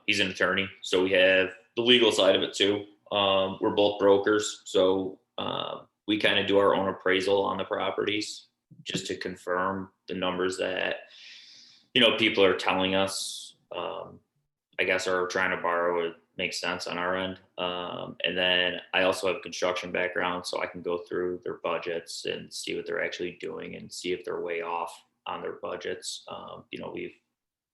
He's an attorney, so we have the legal side of it too. We're both brokers, so we kind of do our own appraisal on the properties just to confirm the numbers that people are telling us. I guess are trying to borrow it makes sense on our end. And then I also have a construction background, so I can go through their budgets and see what they're actually doing and see if they're way off on their budgets. We've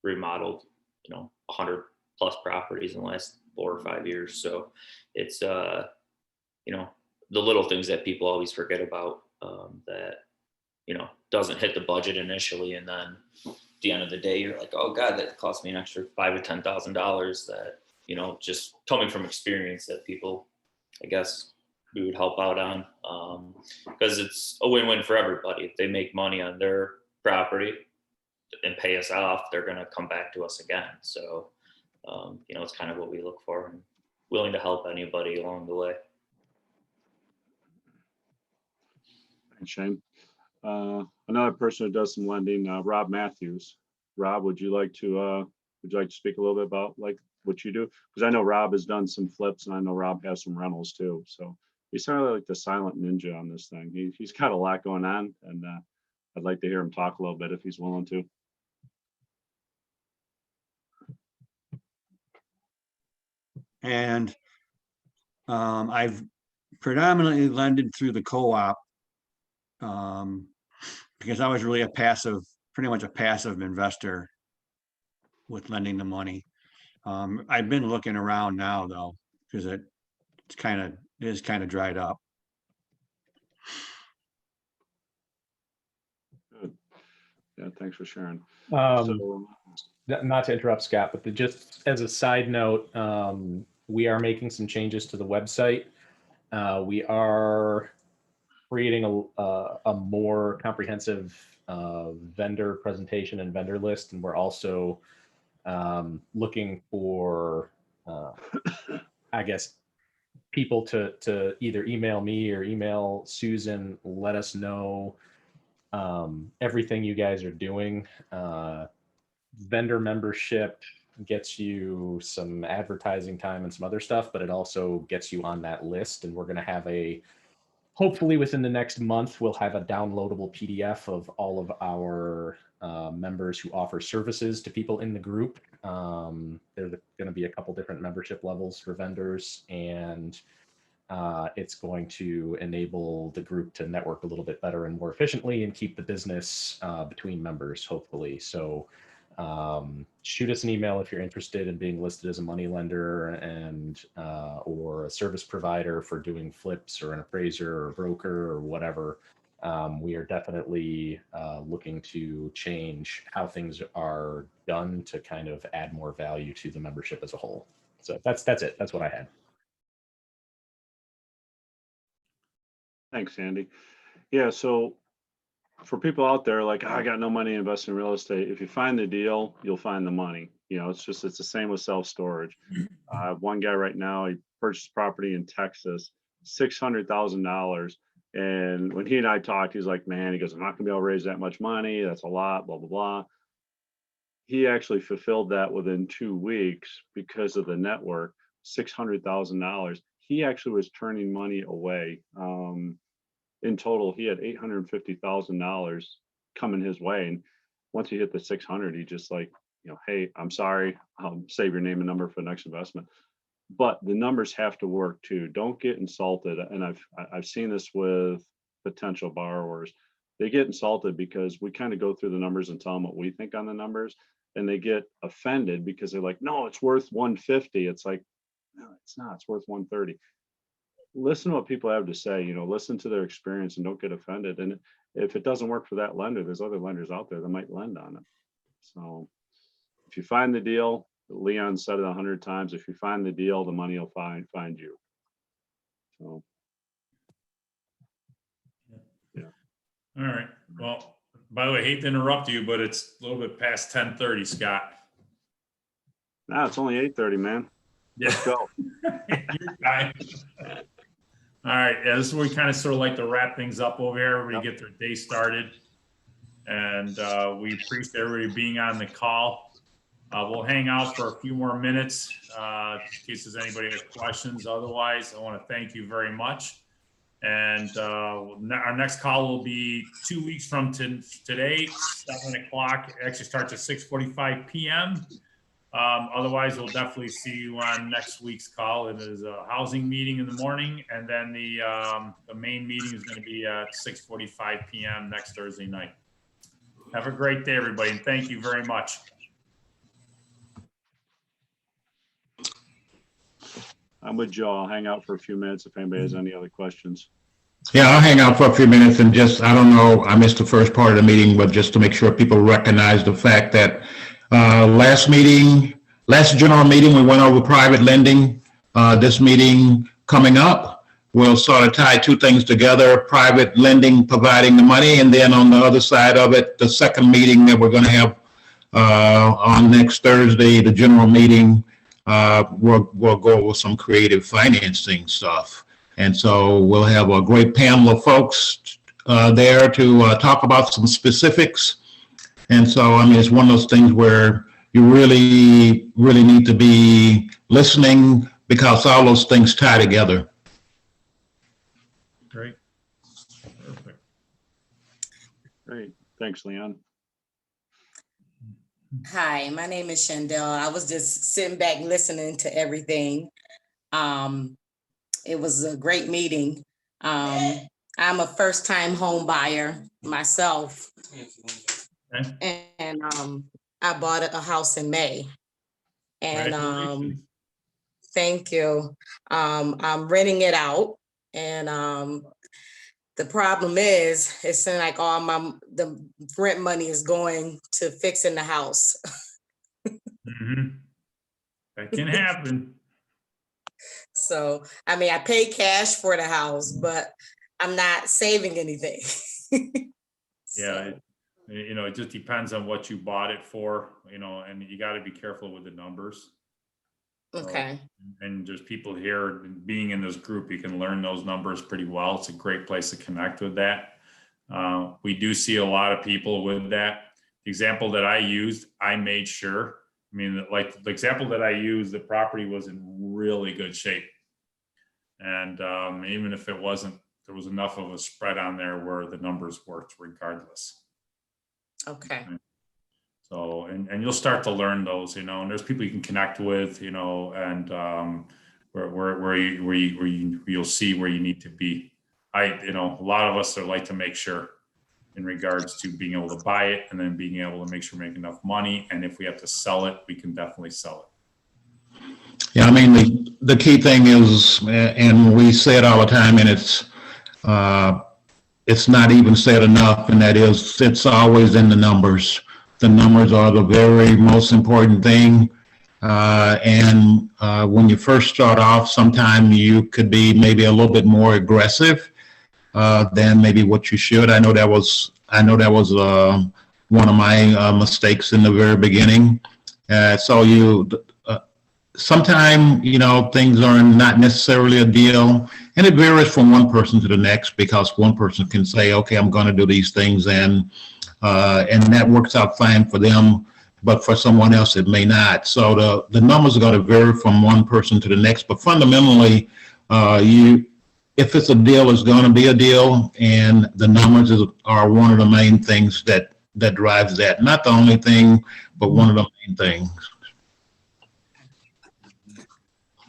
remodeled 100 plus properties in the last 4 or 5 years, so it's the little things that people always forget about, that doesn't hit the budget initially, and then at the end of the day you're like, oh god, that cost me an extra $5,000 to $10,000 that just coming from experience that people, I guess, we would help out on, because it's a win-win for everybody. If they make money on their property and pay us off, they're going to come back to us again. So it's kind of what we look for, and willing to help anybody along the way. Thanks, Shane. Another person who does some lending, Rob Matthews. Rob, would you like to speak a little bit about like what you do? Because I know Rob has done some flips, and I know Rob has some rentals too. So he's sort of like the silent ninja on this thing. He's got a lot going on, and I'd like to hear him talk a little bit if he's willing to. And I've predominantly lended through the co-op, because I was really pretty much a passive investor with lending the money. I've been looking around now though, because it is kind of dried up. Good. Yeah, thanks for sharing. Not to interrupt, Scott, but just as a side note, we are making some changes to the website. We are creating a more comprehensive vendor presentation and vendor list, and we're also looking for, I guess, people to either email me or email Susan, let us know everything you guys are doing. Vendor membership gets you some advertising time and some other stuff, but it also gets you on that list. And we're going to have hopefully within the next month, we'll have a downloadable PDF of all of our members who offer services to people in the group. There's going to be a couple different membership levels for vendors, and it's going to enable the group to network a little bit better and more efficiently and keep the business between members, hopefully. So shoot us an email if you're interested in being listed as a money lender and or a service provider for doing flips, or an appraiser or a broker or whatever. We are definitely looking to change how things are done to kind of add more value to the membership as a whole. So that's it. That's what I had. Thanks, Andy. Yeah, so for people out there like, I got no money to invest in real estate, if you find the deal, you'll find the money. It's the same with self-storage. One guy right now, he purchased property in Texas, $600,000. And when he and I talked, he's like, man, he goes, I'm not gonna be able to raise that much money. That's a lot, blah, blah, blah. He actually fulfilled that within 2 weeks because of the network, $600,000. He actually was turning money away. In total, he had $850,000 coming his way. And once he hit the 600, he just like, hey, I'm sorry, I'll save your name and number for the next investment. But the numbers have to work too. Don't get insulted. And I've seen this with potential borrowers. They get insulted because we kind of go through the numbers and tell them what we think on the numbers, and they get offended because they're like, no, it's worth 150. It's like, no, it's not. It's worth 130. Listen to what people have to say, listen to their experience and don't get offended. And if it doesn't work for that lender, there's other lenders out there that might lend on it. So if you find the deal, Leon said it 100 times. If you find the deal, the money will find you. So. All right. Well, by the way, I hate to interrupt you, but it's a little bit past 10:30, Scott. Nah, it's only 8:30, man. Yeah. Let's go. You're fine. All right. Yeah, this is where we kind of sort of like to wrap things up over here. Everybody get their day started. And we appreciate everybody being on the call. We'll hang out for a few more minutes in case there's anybody has questions. Otherwise, I want to thank you very much. And our next call will be 2 weeks from today, 7 o'clock. It actually starts at 6:45 p.m. Otherwise, we'll definitely see you on next week's call. It is a housing meeting in the morning, and then the main meeting is going to be at 6:45 p.m. next Thursday night. Have a great day, everybody, and thank you very much. I'm with Joe. I'll hang out for a few minutes if anybody has any other questions. Yeah, I'll hang out for a few minutes and just, I don't know, I missed the first part of the meeting, but just to make sure people recognize the fact that last general meeting, we went over private lending. This meeting coming up, we'll sort of tie two things together, private lending, providing the money, and then on the other side of it, the second meeting that we're going to have on next Thursday, the general meeting, we'll go over some creative financing stuff. And so we'll have a great panel of folks there to talk about some specifics. And so, I mean, it's one of those things where you really, really need to be listening because all those things tie together. Great. Perfect. Great. Thanks, Leon. Hi, my name is Shandell. I was just sitting back listening to everything. It was a great meeting. I'm a first-time home buyer myself. Okay. And I bought a house in May. And thank you. I'm renting it out. And the problem is, it seems like all the rent money is going to fixing the house. Mm-hmm. That can happen. So, I mean, I pay cash for the house, but I'm not saving anything. Yeah, it just depends on what you bought it for, and you got to be careful with the numbers. Okay. And there's people here being in this group, you can learn those numbers pretty well. It's a great place to connect with that. We do see a lot of people with that. The example that I used, I made sure, like the example that I used, the property was in really good shape. And even if it wasn't, there was enough of a spread on there where the numbers worked regardless. Okay. So, and you'll start to learn those, and there's people you can connect with, and where you'll see where you need to be. A lot of us are like to make sure in regards to being able to buy it and then being able to make sure we make enough money. And if we have to sell it, we can definitely sell it. Yeah, I mean, the key thing is, and we say it all the time, and it's not even said enough, and that is, it's always in the numbers. The numbers are the very most important thing. And when you first start off, sometimes you could be maybe a little bit more aggressive than maybe what you should. I know that was one of my mistakes in the very beginning. So sometimes, things are not necessarily a deal, and it varies from one person to the next, because one person can say, okay, I'm going to do these things, and that works out fine for them, but for someone else, it may not. So the numbers are going to vary from one person to the next, but fundamentally, if it's a deal, it's going to be a deal, and the numbers are one of the main things that drives that. Not the only thing, but one of the main things.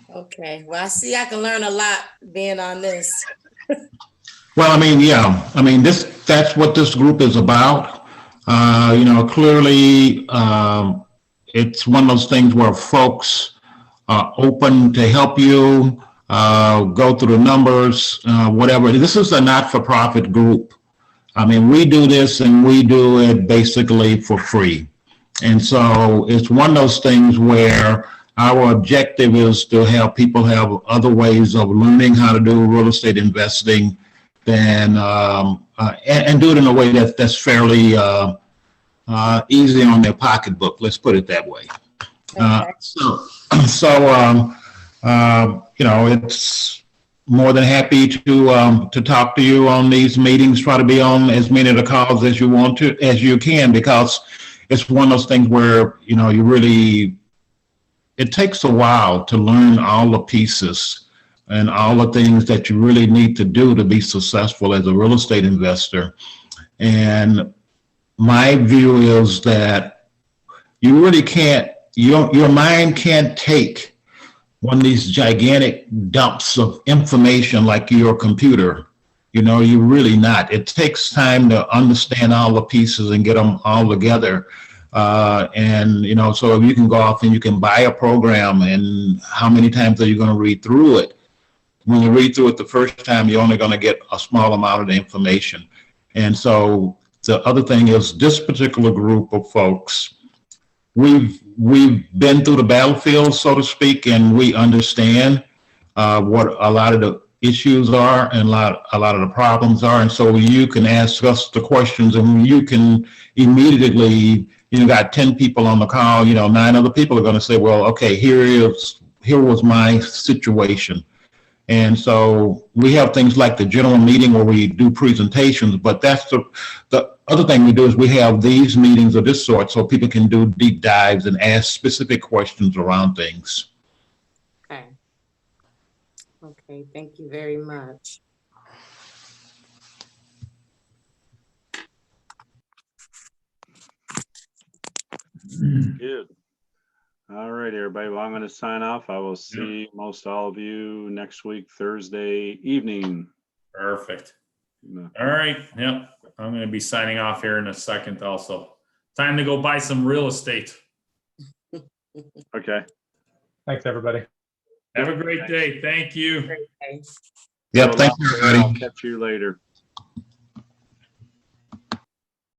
Okay. Well, I see I can learn a lot being on this. Well, I mean, yeah. I mean, that's what this group is about. Clearly, it's one of those things where folks are open to help you go through the numbers, whatever. This is a not-for-profit group. I mean, we do this, and we do it basically for free. And so it's one of those things where our objective is to have people have other ways of learning how to do real estate investing and do it in a way that's fairly easy on their pocketbook. Let's put it that way. It's more than happy to talk to you on these meetings. Try to be on as many of the calls as you can, because it's one of those things where you really. It takes a while to learn all the pieces and all the things that you really need to do to be successful as a real estate investor. And my view is that you really can't, your mind can't take one of these gigantic dumps of information like your computer. You really not. It takes time to understand all the pieces and get them all together. So you can go off and you can buy a program, and how many times are you going to read through it? When you read through it the first time, you're only going to get a small amount of the information. And so the other thing is, this particular group of folks, we've been through the battlefield, so to speak, and we understand what a lot of the issues are and a lot of the problems are. And so you can ask us the questions, and you can immediately, got 10 people on the call, 9 other people are going to say, well, okay, here was my situation. And so we have things like the general meeting where we do presentations, but that's the other thing we do is we have these meetings of this sort so people can do deep dives and ask specific questions around things. Okay, thank you very much. Good. All right, everybody. Well, I'm going to sign off. I will see most all of you next week, Thursday evening. Perfect. All right. Yep. I'm going to be signing off here in a second also. Time to go buy some real estate. Okay. Thanks, everybody. Have a great day. Thank you. Yep. Thank you, everybody. I'll catch you later.